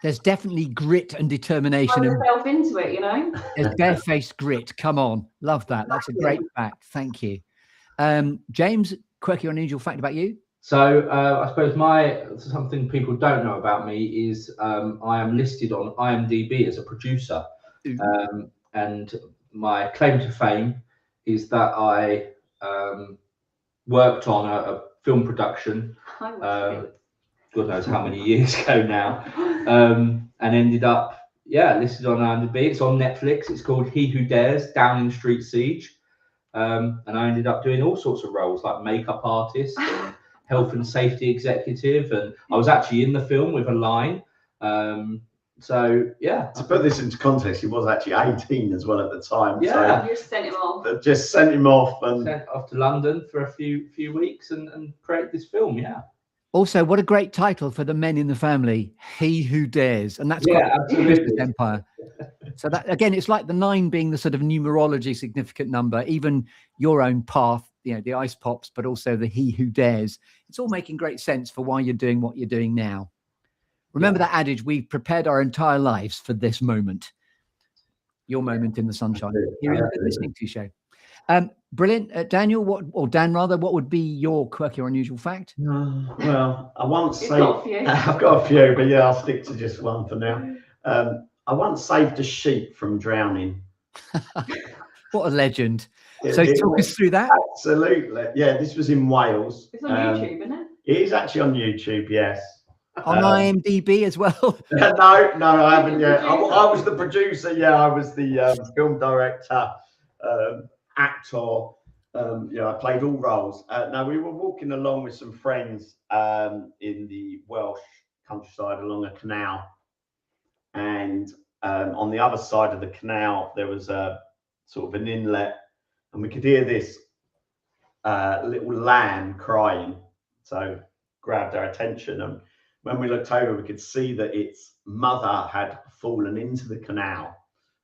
There's definitely grit and determination. Throw yourself into it, you know. There's barefaced grit. Come on, love that. That's a great fact. Thank you, James. Quirky or unusual fact about you? So I suppose something people don't know about me is I am listed on IMDb as a producer, and my claim to fame is that I worked on a film production, God knows how many years ago now, and ended up listed on IMDb. It's on Netflix. It's called He Who Dares: Downing Street Siege, and I ended up doing all sorts of roles like makeup artist and health and safety executive, and I was actually in the film with a line. So yeah. To put this into context, he was actually 18 as well at the time. Yeah. So You just sent him off. just sent him off and sent off to London for a few weeks and create this film. Yeah. Also, what a great title for the men in the family, He Who Dares. And that's Yeah, quite absolutely. Business Empire. So that, again, it's like the 9 being the sort of numerology significant number, even your own path, you know, the ice pops, but also the He Who Dares. It's all making great sense for why you're doing what you're doing now. Remember that adage, we've prepared our entire lives for this moment. Your moment in the sunshine. Here in the Listening To Show. Brilliant. Daniel, Dan, what would be your quirky or unusual fact? well, I once saved. Got a few. I've got a few, but yeah, I'll stick to just one for now. I once saved a sheep from drowning. What a legend. So talk us through that. Absolutely. Yeah, this was in Wales. It's on YouTube, isn't it? It is actually on YouTube, yes. On IMDb as well? No, I haven't yet. I was the producer. Yeah, I was the film director, actor. I played all roles. Now, we were walking along with some friends in the Welsh countryside along a canal. And on the other side of the canal, there was a sort of an inlet. And we could hear this little lamb crying. So grabbed our attention. And when we looked over, we could see that its mother had fallen into the canal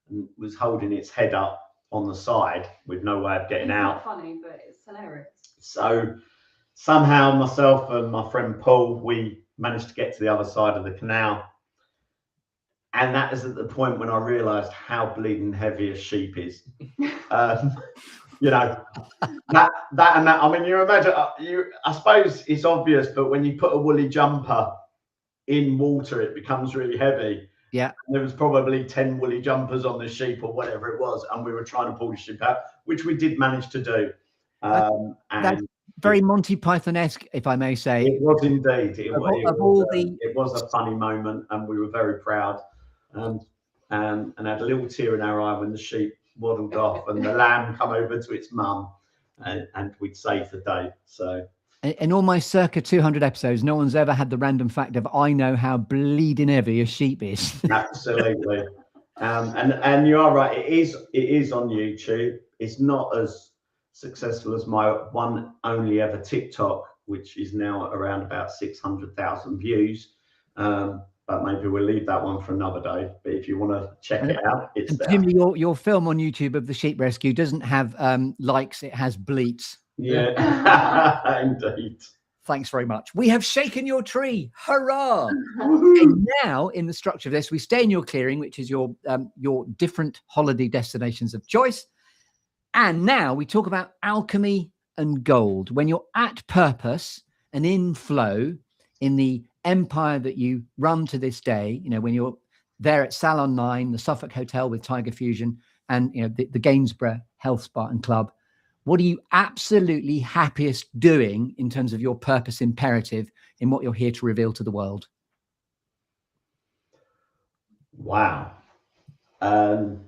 and was holding its head up on the side with no way of getting out. It's not funny, but it's hilarious. So somehow myself and my friend Paul, we managed to get to the other side of the canal. And that is at the point when I realised how bleeding heavy a sheep is. You know, that and that. I mean, you imagine. I suppose it's obvious, but when you put a woolly jumper in water, it becomes really heavy. Yeah. And there was probably 10 woolly jumpers on the sheep or whatever it was, and we were trying to pull the sheep out, which we did manage to do. That's very Monty Python-esque, if I may say. It was indeed. It was a funny moment, and we were very proud. And had a little tear in our eye when the sheep waddled off and the lamb come over to its mum, and we'd saved the day. So in all my circa 200 episodes, no one's ever had the random fact of I know how bleeding heavy a sheep is. Absolutely. And you are right, it is on YouTube. It's not as successful as my one only ever TikTok, which is now around about 600,000 views. But maybe we'll leave that one for another day. But if you want to check it out, it's there. Jimmy, your film on YouTube of the sheep rescue doesn't have likes, it has bleats. Yeah, indeed. Thanks very much. We have shaken your tree. Hurrah! And now, in the structure of this, we stay in your clearing, which is your different holiday destinations of choice. And now we talk about alchemy and gold. When you're at purpose and in flow in the empire that you run to this day, you know, when you're there at Salon 9, the Suffolk Hotel with Tiger Fusion, and you know the Gainsborough Health Spa and Club, what are you absolutely happiest doing in terms of your purpose imperative in what you're here to reveal to the world? Wow. I'm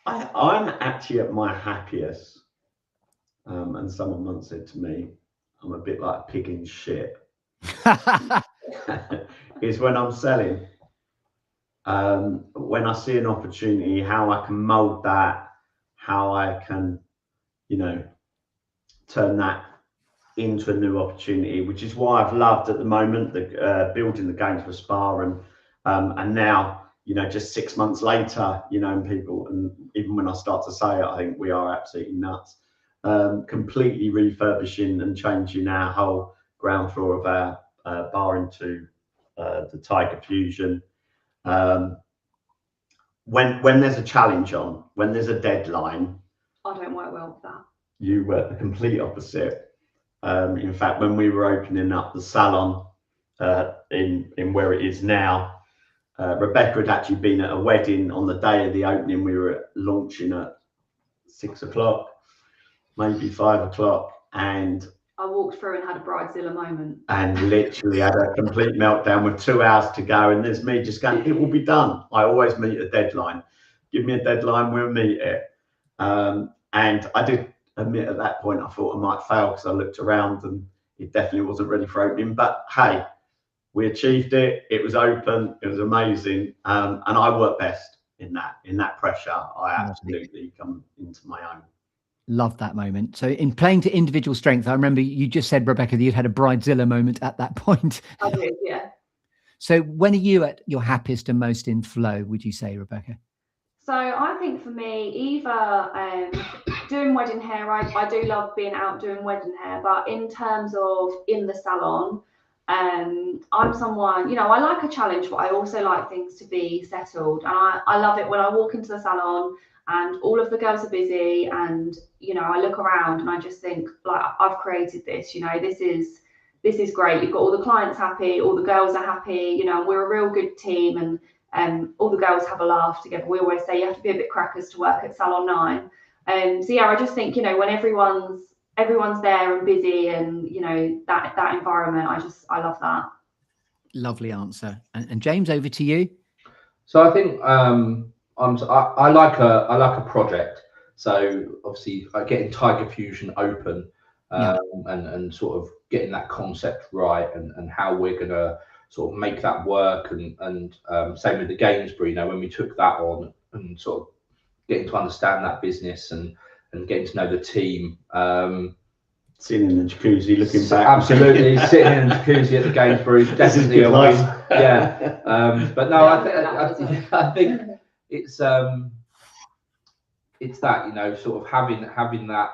actually at my happiest, and someone once said to me, I'm a bit like a pig in shit. Is when I'm selling. When I see an opportunity, how I can mold that, how I can, you know, turn that into a new opportunity, which is why I've loved at the moment the building the Gainsborough Spa, and now, you know, just 6 months later, you know, and people, and even when I start to say it, I think we are absolutely nuts. Completely refurbishing and changing our whole ground floor of our bar into the Tiger Fusion. When there's a challenge on, when there's a deadline, I don't work well with that. you work the complete opposite. In fact, when we were opening up the salon in where it is now, Rebecca had actually been at a wedding on the day of the opening. We were launching at 6 o'clock, maybe 5 o'clock, and I walked through and had a bridezilla moment. And literally had a complete meltdown with 2 hours to go. And there's me just going, it will be done. I always meet a deadline. Give me a deadline, we'll meet it. And I did admit at that point, I thought I might fail because I looked around and it definitely wasn't ready for opening. But hey, we achieved it. It was open. It was amazing. And I work best in that pressure. I absolutely come into my own. Love that moment. So in playing to individual strength, I remember you just said, Rebecca, that you'd had a bridezilla moment at that point. I did, yeah. So when are you at your happiest and most in flow, would you say, Rebecca? So I think for me, either doing wedding hair, I do love being out doing wedding hair, but in terms of in the salon, I'm someone, I like a challenge, but I also like things to be settled. And I love it when I walk into the salon and all of the girls are busy and, I look around and I just think, like, I've created this, this is great. You've got all the clients happy, all the girls are happy, we're a real good team and all the girls have a laugh together. We always say you have to be a bit crackers to work at Salon 9. So yeah, I just think, when everyone's there and busy and, that environment, I love that. Lovely answer. And James, over to you. So I think I like a project. So obviously getting Tiger Fusion open and sort of getting that concept right and how we're going to sort of make that work and same with the Gainsborough, when we took that on and sort of getting to understand that business and getting to know the team. Sitting in the jacuzzi, looking back. Absolutely, sitting in the jacuzzi at the Gainsborough is definitely a win. Yeah, but no, I think it's that, sort of having that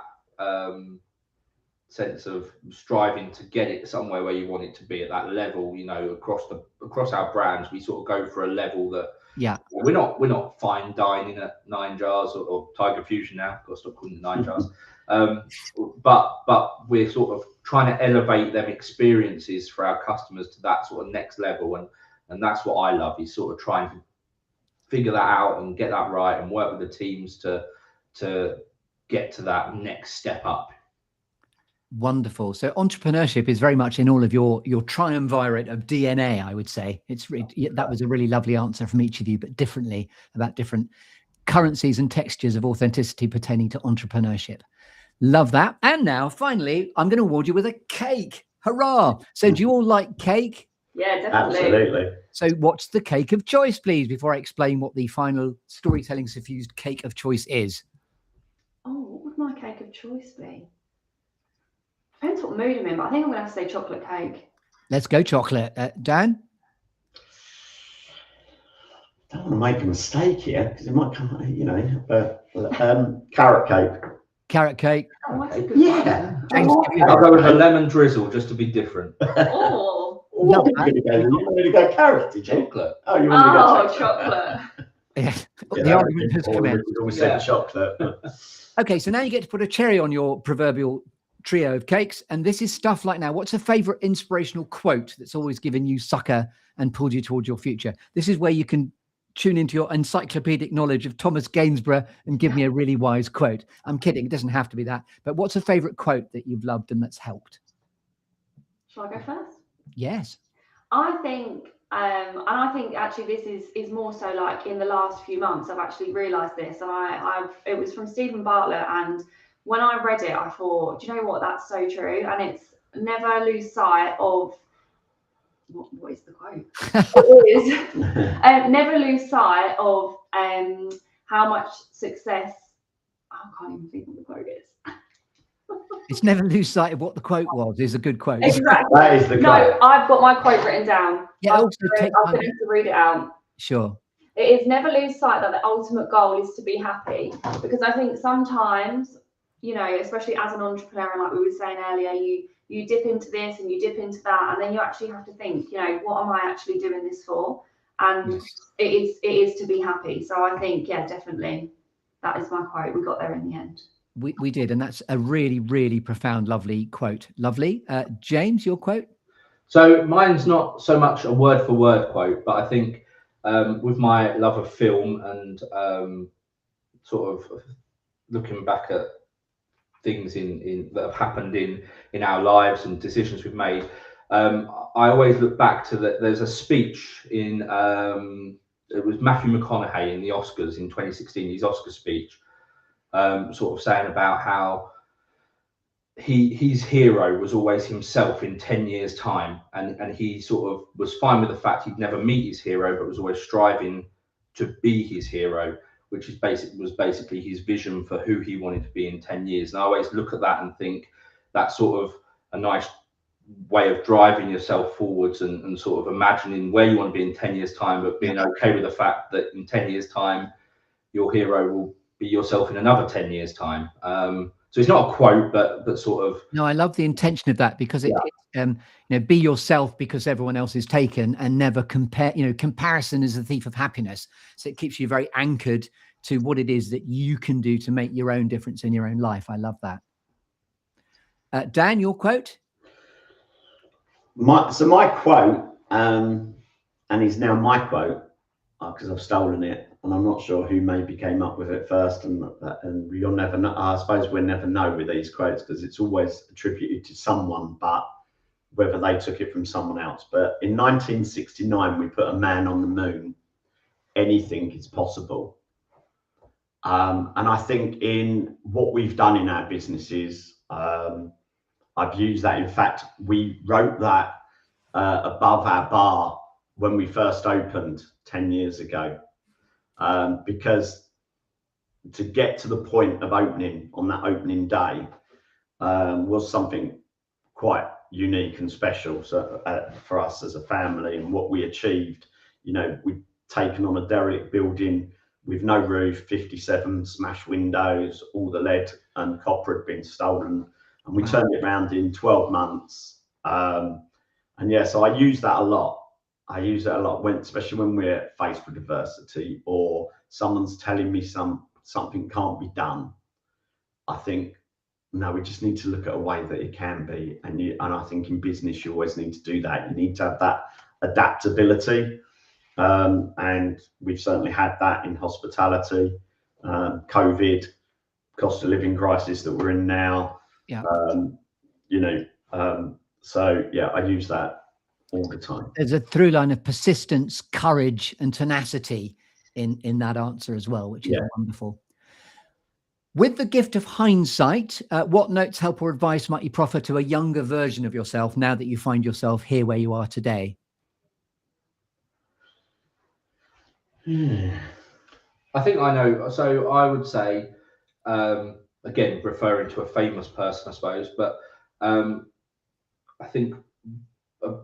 sense of striving to get it somewhere where you want it to be at that level. Across our brands, we sort of go for a level that we're not fine dining at 9 Jars or Tiger Fusion now. Got to stop calling it 9 Jars. But we're sort of trying to elevate them experiences for our customers to that sort of next level, and that's what I love, is sort of trying to figure that out and get that right and work with the teams to get to that next step up. Wonderful. So entrepreneurship is very much in all of your triumvirate of DNA, I would say. That was a really lovely answer from each of you, but differently, about different currencies and textures of authenticity pertaining to entrepreneurship. Love that. And now, finally, I'm going to award you with a cake. Hurrah. So do you all like cake? Yeah, definitely. Absolutely. So what's the cake of choice, please, before I explain what the final storytelling suffused cake of choice is? Oh, what would my cake of choice be? Depends what mood I'm in, but I think I'm going to have to say chocolate cake. Let's go chocolate. Dan? I don't want to make a mistake here because it might come, but carrot cake. Carrot cake. Oh, that's a good one. James, I'll go with a lemon drizzle just to be different. Oh. You wanted to go carrot, did you? Chocolate. Oh, you wanted to go chocolate. Yeah. The argument has commenced. We always said chocolate. Okay, so now you get to put a cherry on your proverbial trio of cakes, and this is stuff like, now, what's a favorite inspirational quote that's always given you succor and pulled you towards your future? This is where you can tune into your encyclopedic knowledge of Thomas Gainsborough and give me a really wise quote. I'm kidding, it doesn't have to be that, but what's a favorite quote that you've loved and that's helped? Shall I go first? Yes. I think and I think actually this is more so like in the last few months I've actually realized this, and it was from Stephen Bartlett, and when I read it I thought, do you know what, that's so true. And it's never lose sight of what is the quote? It is never lose sight of how much success, I can't even think what the quote is. It's never lose sight of what the quote was is a good quote. Exactly. That is the quote. No, I've got my quote written down. Yeah, I'm going to read it out. Sure. It is never lose sight that the ultimate goal is to be happy. Because I think sometimes, especially as an entrepreneur, and like we were saying earlier, you dip into this and you dip into that, and then you actually have to think, what am I actually doing this for? And yes, it is to be happy. So I think, yeah, definitely that is my quote. We got there in the end. We did, and that's a really, really profound, lovely quote. Lovely. James, your quote? So mine's not so much a word for word quote, but I think with my love of film and sort of looking back at things in that have happened in our lives and decisions we've made, I always look back to that. There's a speech in it was Matthew McConaughey in the Oscars in 2016, his Oscar speech, sort of saying about how his hero was always himself in 10 years time, and he sort of was fine with the fact he'd never meet his hero, but was always striving to be his hero, which is basically his vision for who he wanted to be in 10 years. And I always look at that and think that's sort of a nice way of driving yourself forwards and sort of imagining where you want to be in 10 years time, but being okay with the fact that in 10 years time your hero will be yourself in another 10 years time. So it's not a quote, but sort of. No, I love the intention of that, because be yourself because everyone else is taken, and never compare. Comparison is the thief of happiness. So it keeps you very anchored to what it is that you can do to make your own difference in your own life. I love that. Dan, your quote? My quote, and it's now my quote because I've stolen it, and I'm not sure who maybe came up with it first, and you'll never know. I suppose we'll never know with these quotes because it's always attributed to someone, but whether they took it from someone else. But in 1969, we put a man on the moon. Anything is possible. And I think in what we've done in our businesses, I've used that. In fact, we wrote that above our bar when we first opened 10 years ago, because to get to the point of opening on that opening day was something quite unique and special. So for us as a family, and what we achieved, we'd taken on a derelict building with no roof, 57 smashed windows, all the lead and copper had been stolen, and we turned it around in 12 months. So I use that a lot. Especially when we're faced with adversity or someone's telling me something can't be done. I think, no, we just need to look at a way that it can be. And I think in business, you always need to do that. You need to have that adaptability. And we've certainly had that in hospitality, COVID, cost of living crisis that we're in now. Yeah. I use that all the time. There's a through line of persistence, courage, and tenacity in that answer as well, which is wonderful. With the gift of hindsight, what notes, help, or advice might you proffer to a younger version of yourself now that you find yourself here where you are today? I think I know. So I would say, again, referring to a famous person, I suppose, but I think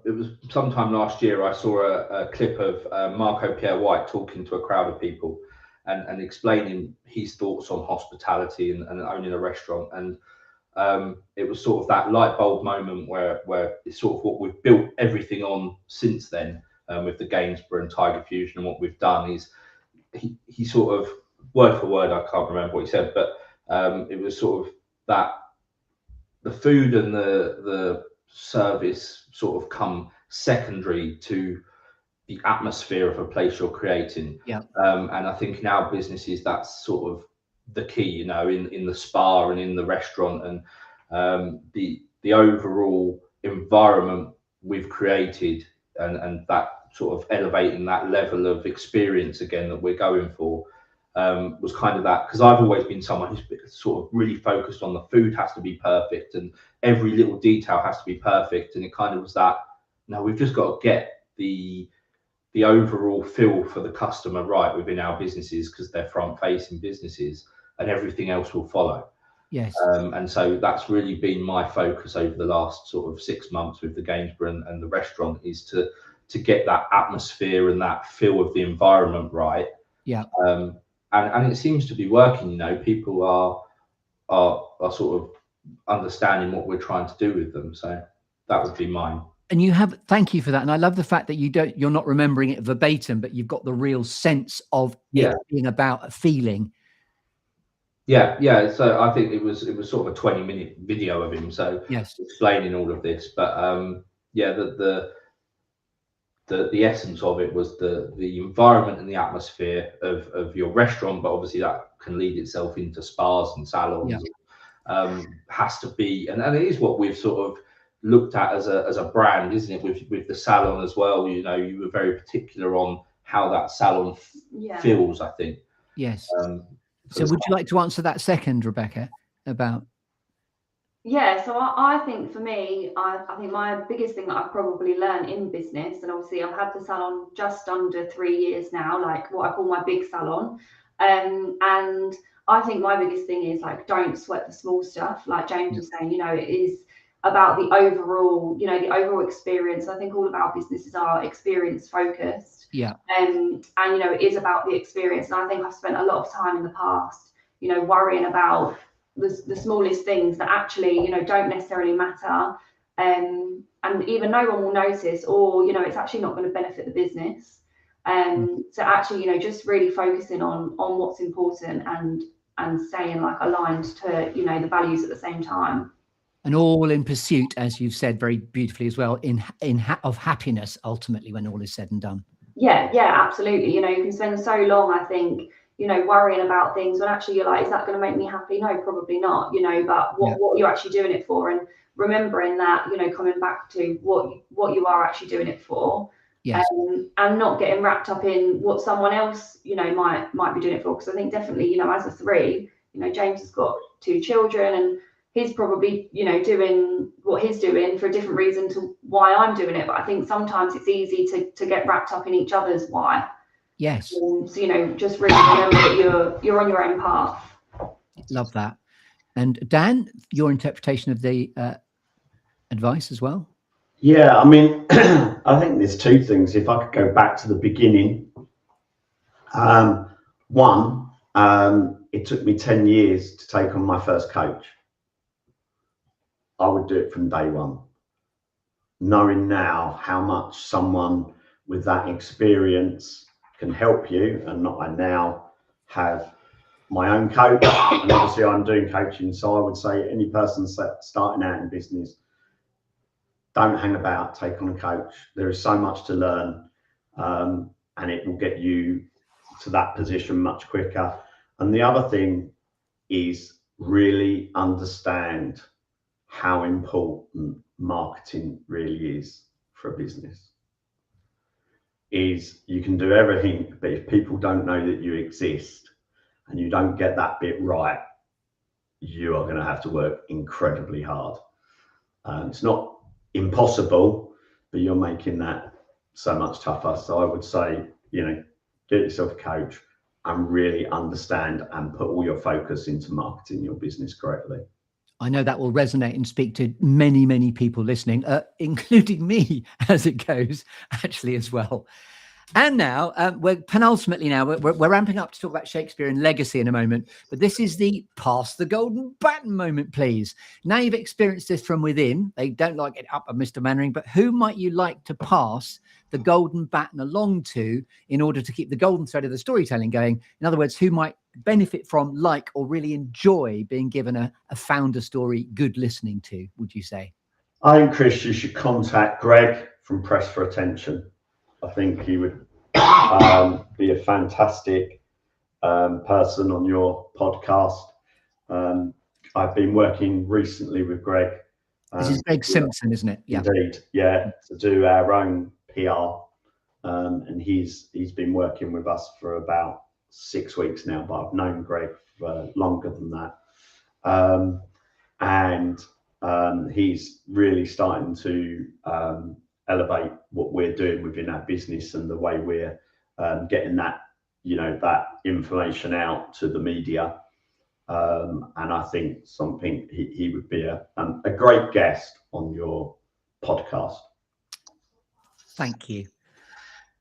it was sometime last year I saw a clip of Marco Pierre White talking to a crowd of people and explaining his thoughts on hospitality and owning a restaurant. And it was sort of that light bulb moment where it's sort of what we've built everything on since then, with the Gainsborough and Tiger Fusion. And what we've done is he sort of, word for word, I can't remember what he said, but it was sort of that the food and the service sort of come secondary to the atmosphere of a place you're creating. And I think in our businesses that's sort of the key, in the spa and in the restaurant, and the overall environment we've created, and that sort of elevating that level of experience again that we're going for, was kind of that, because I've always been someone who's sort of really focused on the food has to be perfect and every little detail has to be perfect, and it kind of was that, no, we've just got to get the overall feel for the customer right within our businesses, because they're front facing businesses, and everything else will follow. Yes. And so that's really been my focus over the last sort of 6 months with the Gainsborough and the restaurant, is to get that atmosphere and that feel of the environment right. And it seems to be working. People are sort of understanding what we're trying to do with them. So that would be mine. And thank you for that. And I love the fact that you're not remembering it verbatim, but you've got the real sense of it being about a feeling. Yeah. So I think it was sort of a 20-minute video of him, so Yes. explaining all of this. But the essence of it was the environment and the atmosphere of your restaurant, but obviously that can lead itself into spas and salons. Has to be, and it is what we've sort of looked at as a brand, isn't it? With the salon as well, you know, you were very particular on how that salon feels, I think. Yes. So would you like to answer that second, Rebecca, about? Yeah, so I think for me, I think my biggest thing that I've probably learned in business, and obviously I've had the salon just under 3 years now, like what I call my big salon. And I think my biggest thing is like, don't sweat the small stuff. Like James was saying, you know, it is about the overall, you know, the overall experience. I think all of our businesses are experience focused. Yeah. And you know, it is about the experience. And I think I've spent a lot of time in the past, you know, worrying about the smallest things that actually, you know, don't necessarily matter, and even no one will notice, or, you know, it's actually not going to benefit the business. So actually, you know, just really focusing on what's important and staying like aligned to, you know, the values at the same time. And all in pursuit, as you've said very beautifully as well, of happiness ultimately when all is said and done. Yeah, absolutely. You know, you can spend so long, I think, you know, worrying about things when actually you're like, is that going to make me happy? No, probably not, you know, but what you're actually doing it for, and remembering that, you know, coming back to what you are actually doing it for. Yes. And not getting wrapped up in what someone else, you know, might be doing it for. Because I think definitely, you know, as a 3, you know, James has got 2 children, and he's probably, you know, doing what he's doing for a different reason to why I'm doing it. But I think sometimes it's easy to get wrapped up in each other's why. Yes. So, you know, just really remember that you're on your own path. Love that. And Dan, your interpretation of the advice as well? Yeah, I mean, I think there's 2 things. If I could go back to the beginning, one, it took me 10 years to take on my first coach. I would do it from day one, knowing now how much someone with that experience can help you. And I now have my own coach, and obviously I'm doing coaching. So I would say any person starting out in business, don't hang about, take on a coach. There is so much to learn, and it will get you to that position much quicker. And the other thing is really understand how important marketing really is for a business. Is you can do everything, but if people don't know that you exist and you don't get that bit right, you are going to have to work incredibly hard. It's not impossible, but you're making that so much tougher. So I would say, you know, get yourself a coach and really understand and put all your focus into marketing your business correctly. I know that will resonate and speak to many, many people listening, including me as it goes, actually, as well. And now we're ramping up to talk about Shakespeare and legacy in a moment. But this is the pass the golden baton moment, please. Now you've experienced this from within. They don't like it up, Mr. Mannering, but who might you like to pass the golden baton along to in order to keep the golden thread of the storytelling going? In other words, who might benefit from, like, or really enjoy being given a founder story good listening to, would you say? I think, Chris, you should contact Greg from Press for Attention. I think he would be a fantastic person on your podcast. I've been working recently with Greg. This is Greg Simpson, isn't it? Yeah. Indeed, yeah, to do our own PR. And he's been working with us for about 6 weeks now, but I've known Greg for longer than that. And he's really starting to elevate what we're doing within our business and the way we're getting that, you know, that information out to the media. And I think he would be a great guest on your podcast. Thank you.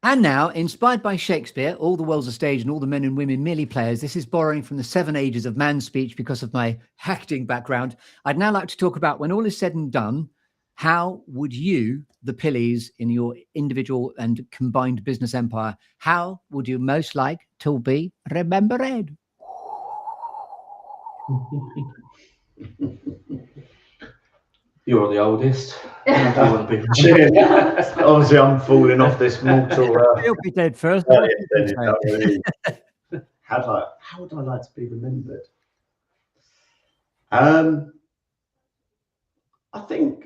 And now, inspired by Shakespeare, all the world's a stage and all the men and women merely players, this is borrowing from the 7 ages of man's speech because of my acting background. I'd now like to talk about, when all is said and done, how would you, the Pilleys, in your individual and combined business empire, how would you most like to be remembered? You're the oldest. Cheers. Obviously, I'm falling off this mortal. He'll be dead first. How would I like to be remembered? I think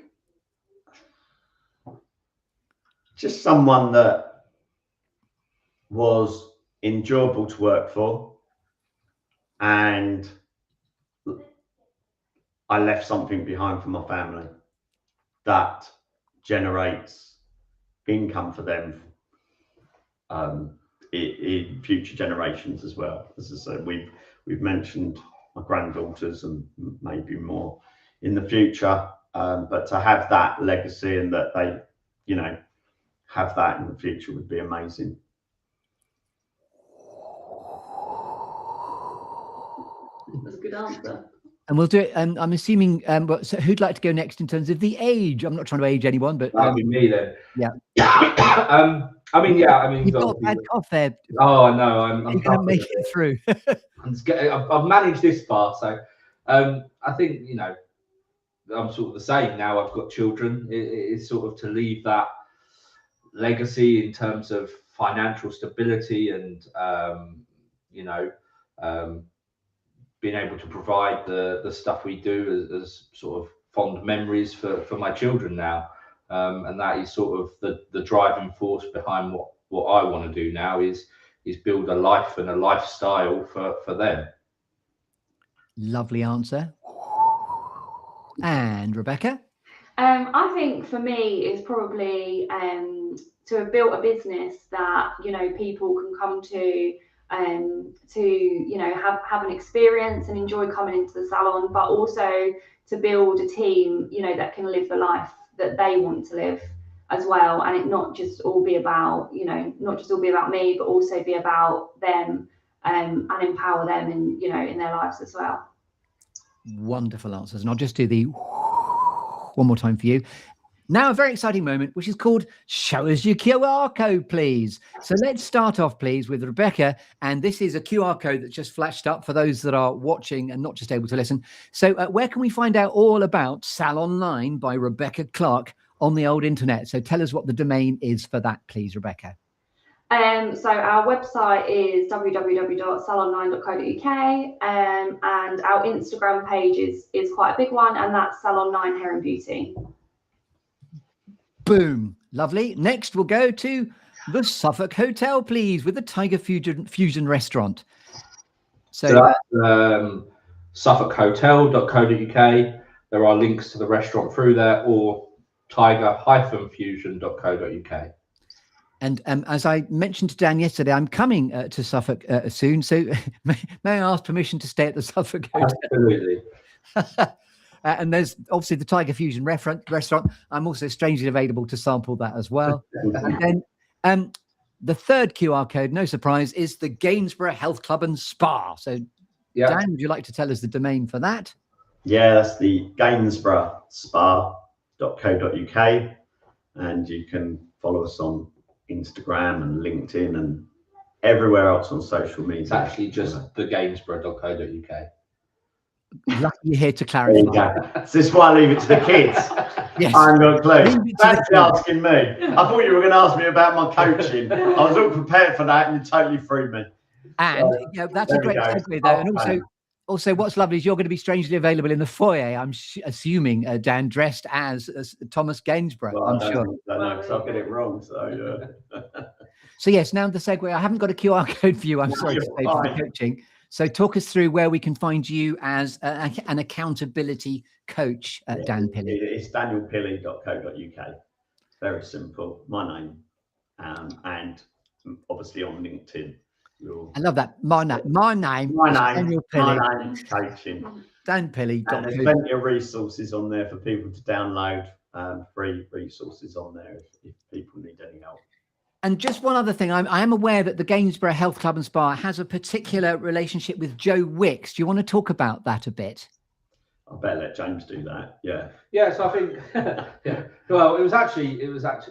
just someone that was enjoyable to work for, and I left something behind for my family that generates income for them in future generations as well. As I said, we've mentioned my granddaughters and maybe more in the future, but to have that legacy and that they, you know, have that in the future would be amazing. That's a good answer. And we'll do it. I'm assuming. So who'd like to go next in terms of the age? I'm not trying to age anyone, but that'd be me then. Yeah. I mean, you've got a bad cough there. Oh, I know. I'm going to make it through. I've managed this far, so I think, you know, I'm sort of the same now. I've got children. It's sort of to leave that legacy in terms of financial stability and you know, being able to provide the stuff we do as sort of fond memories for my children now, and that is sort of the driving force behind what I want to do now is build a life and a lifestyle for them. Lovely answer. And Rebecca? I think for me it's probably to have built a business that, you know, people can come to you know, have an experience and enjoy coming into the salon, but also to build a team, you know, that can live the life that they want to live as well, and it not just all be about, you know, not just all be about me, but also be about them, and empower them in, you know, in their lives as well. Wonderful answers. And I'll just do the one more time for you. Now, a very exciting moment, which is called Show Us Your QR Code, please. So let's start off, please, with Rebecca. And this is a QR code that's just flashed up for those that are watching and not just able to listen. So where can we find out all about Salon 9 by Rebecca Clark on the old internet? So tell us what the domain is for that, please, Rebecca. So our website is www.salon9.co.uk, and our Instagram page is quite a big one, and that's Salon 9 Hair and Beauty. Boom. Lovely. Next, we'll go to the Suffolk Hotel, please, with the Tiger Fusion restaurant. So that's suffolkhotel.co.uk. There are links to the restaurant through there, or tiger-fusion.co.uk. And as I mentioned to Dan yesterday, I'm coming to Suffolk soon. So may I ask permission to stay at the Suffolk Hotel? Absolutely. And there's obviously the Tiger Fusion restaurant. I'm also strangely available to sample that as well. And then the third QR code, no surprise, is the Gainsborough Health Club and Spa. So Dan, would you like to tell us the domain for that? Yeah, that's the Gainsborough spa.co.uk, and you can follow us on Instagram and LinkedIn and everywhere else on social media. It's actually just the Gainsborough.co.uk. Lucky you're here to clarify. So this is why I leave it to the kids. Yes. I haven't got a clue. Thanks for asking me. I thought you were going to ask me about my coaching. I was all prepared for that, and you totally threw me. And that's a great segue there. And also, what's lovely is you're going to be strangely available in the foyer. I'm assuming, Dan, dressed as Thomas Gainsborough. Well, I'm sure. I don't know, because I'll get it wrong. So So yes, now the segue. I haven't got a QR code for you. I'm sorry to say, for the coaching. So talk us through where we can find you as an accountability coach, Dan Pilley. It's danielpilley.co.uk. Very simple. My name, and obviously on LinkedIn. I love that. My name. Daniel Pilley. My name's coaching. Dan Pilley. And there's plenty of resources on there for people to download. Free resources on there if people need any help. And just one other thing, I am aware that the Gainsborough Health Club and Spa has a particular relationship with Joe Wicks. Do you want to talk about that a bit? I better let James do that. Yeah. Yeah. So I think, well, it was actually,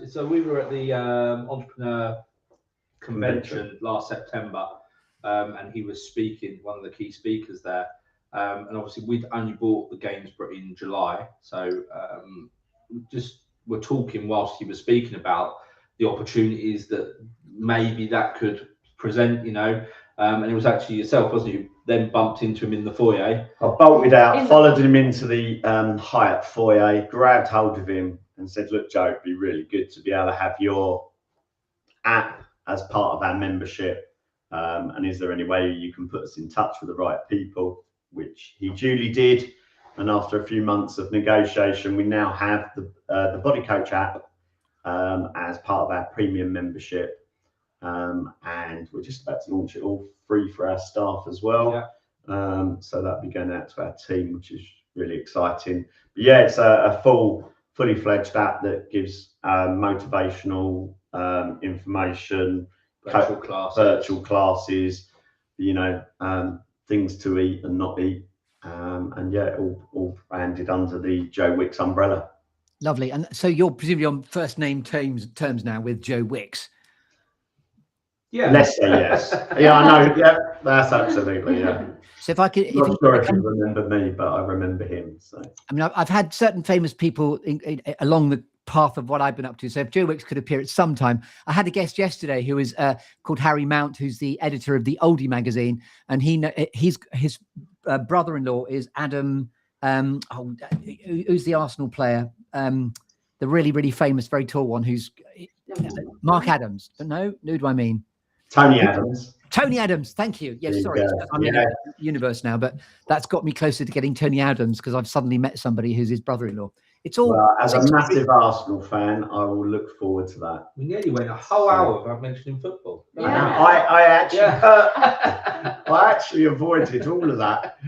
so we were at the entrepreneur convention last September, and he was speaking, one of the key speakers there. And obviously we'd only bought the Gainsborough in July, so just were talking whilst he was speaking about the opportunities that maybe that could present, and it was actually yourself, wasn't you, then bumped into him in the foyer? I bolted out, followed him into the Hyatt foyer, grabbed hold of him and said, look, Joe, it'd be really good to be able to have your app as part of our membership. And is there any way you can put us in touch with the right people? Which he duly did. And after a few months of negotiation, we now have the Body Coach app as part of our premium membership. And we're just about to launch it all free for our staff as well. Yeah. So that'll be going out to our team, which is really exciting. But yeah, it's a fully fledged app that gives motivational information, virtual classes, things to eat and not eat. And yeah, all branded under the Joe Wicks umbrella. Lovely. And so you're presumably on first name terms now with Joe Wicks. Yeah. Let's say yes. Yeah, I know. Yeah, that's absolutely, yeah. So if I could, I'm not sure if you remember me, but I remember him. So I mean, I've had certain famous people along the path of what I've been up to. So if Joe Wicks could appear at some time, I had a guest yesterday who is called Harry Mount, who's the editor of the Oldie magazine, and his brother-in-law is Adam. Who's the Arsenal player? The really, really famous, very tall one. Who's Mark Adams? No, who do I mean? Tony Adams. Tony Adams, thank you. Yes, sorry, I'm in the universe now, but that's got me closer to getting Tony Adams because I've suddenly met somebody who's his brother-in-law. It's all. Well, as a massive Arsenal fan, I will look forward to that. We nearly went a whole hour without mentioning football. Yeah. I actually avoided all of that.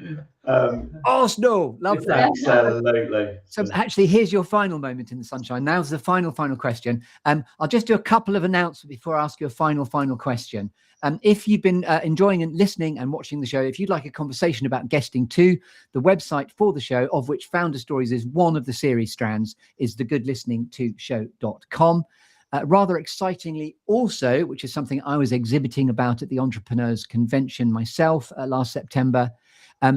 Arsenal, love that. Absolutely. So actually, here's your final moment in the sunshine. Now's the final question. I'll just do a couple of announcements before I ask you a final question. If you've been enjoying and listening and watching the show, if you'd like a conversation about guesting too, the website for the show, of which Founder Stories is one of the series strands, is thegoodlisteningtoshow.com. Rather excitingly also, which is something I was exhibiting about at the Entrepreneurs Convention myself last September,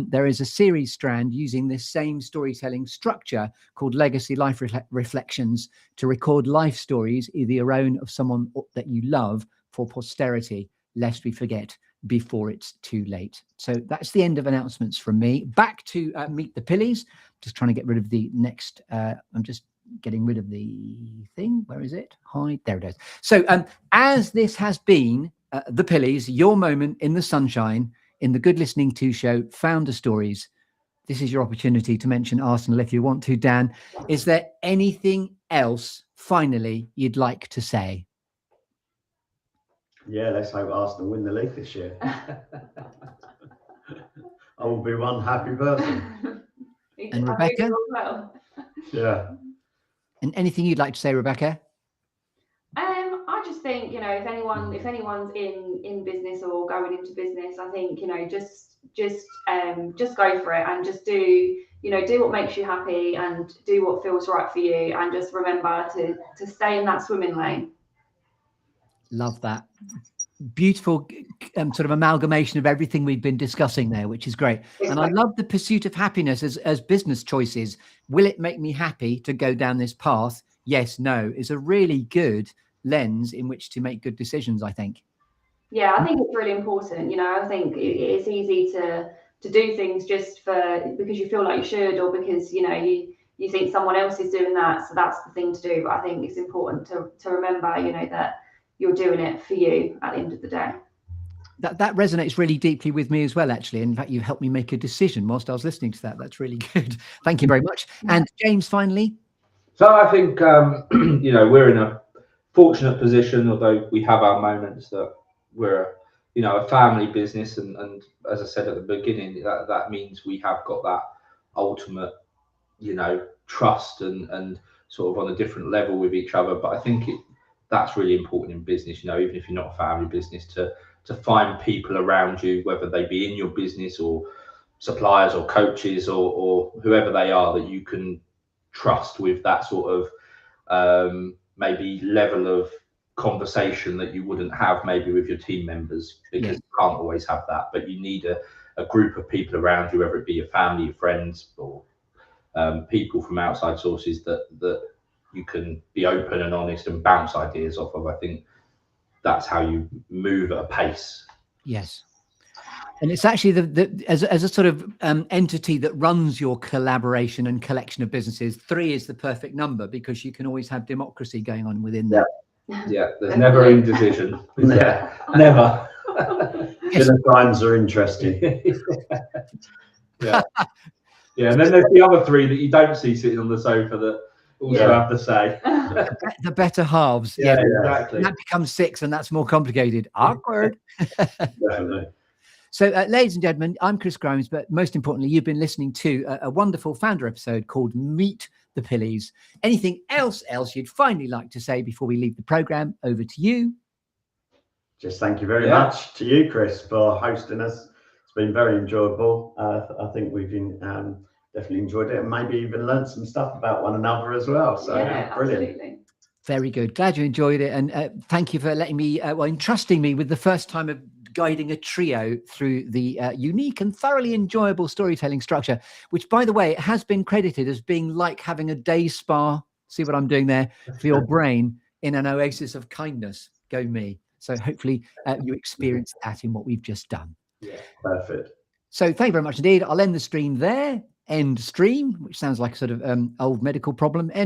there is a series strand using this same storytelling structure called Legacy Life Reflections to record life stories, either your own of someone that you love, for posterity, lest we forget before it's too late. So that's the end of announcements from me. Back to Meet the Pilleys. Just trying to get rid of the next. I'm just getting rid of the thing. Where is it? Hide. There it is. So as this has been the Pilleys, your moment in the sunshine, in the Good Listening To Show, Founder Stories, this is your opportunity to mention Arsenal if you want to. Dan, is there anything else finally you'd like to say? Yeah, let's hope Arsenal win the league this year. I will be one happy person. And Rebecca? Yeah. And anything you'd like to say, Rebecca? I just think, if anyone's in business or going into business, I think, just go for it and just do what makes you happy and do what feels right for you, and just remember to stay in that swimming lane. Love that. Beautiful sort of amalgamation of everything we've been discussing there, which is great. And I love the pursuit of happiness as business choices. Will it make me happy to go down this path? Yes, no, is a really good lens in which to make good decisions, I think. Yeah, I think it's really important. I think it's easy to do things just because you feel like you should, or because you think someone else is doing that, so that's the thing to do. But I think it's important to remember that you're doing it for you at the end of the day. That resonates really deeply with me as well, actually. In fact, you helped me make a decision whilst I was listening to that. That's really good. Thank you very much. And James, finally. So I think, we're in a fortunate position, although we have our moments, that we're, a family business. And as I said at the beginning, that means we have got that ultimate, trust and sort of on a different level with each other. But I think that's really important in business, even if you're not a family business, to find people around you, whether they be in your business or suppliers or coaches or whoever they are, that you can trust with that sort of maybe level of conversation that you wouldn't have maybe with your team members, because you can't always have that, but you need a group of people around you, whether it be your family, your friends, or people from outside sources that you can be open and honest and bounce ideas off of. I think that's how you move at a pace. Yes. And it's actually as a sort of entity that runs your collaboration and collection of businesses, 3 is the perfect number, because you can always have democracy going on within that. Yeah, there's never indecision. Yeah, never. Dinner times are interesting. Yeah. Yeah, and then there's the other 3 that you don't see sitting on the sofa that also have the say. The better halves. Yeah, exactly. And that becomes 6, and that's more complicated. Awkward. Definitely. So, ladies and gentlemen, I'm Chris Grimes, but most importantly, you've been listening to a wonderful founder episode called Meet the Pilleys. Anything else you'd finally like to say before we leave the programme? Over to you. Just thank you very much to you, Chris, for hosting us. It's been very enjoyable. I think we've been definitely enjoyed it, and maybe even learned some stuff about one another as well. So brilliant. Absolutely. Very good. Glad you enjoyed it, and thank you for letting me, entrusting me with the first time of guiding a trio through the unique and thoroughly enjoyable storytelling structure, which, by the way, has been credited as being like having a day spa. See what I'm doing there? For your brain in an oasis of kindness. Go me. So hopefully you experienced that in what we've just done. Yeah, perfect. So thank you very much indeed. I'll end the stream there. End stream, which sounds like a sort of old medical problem. End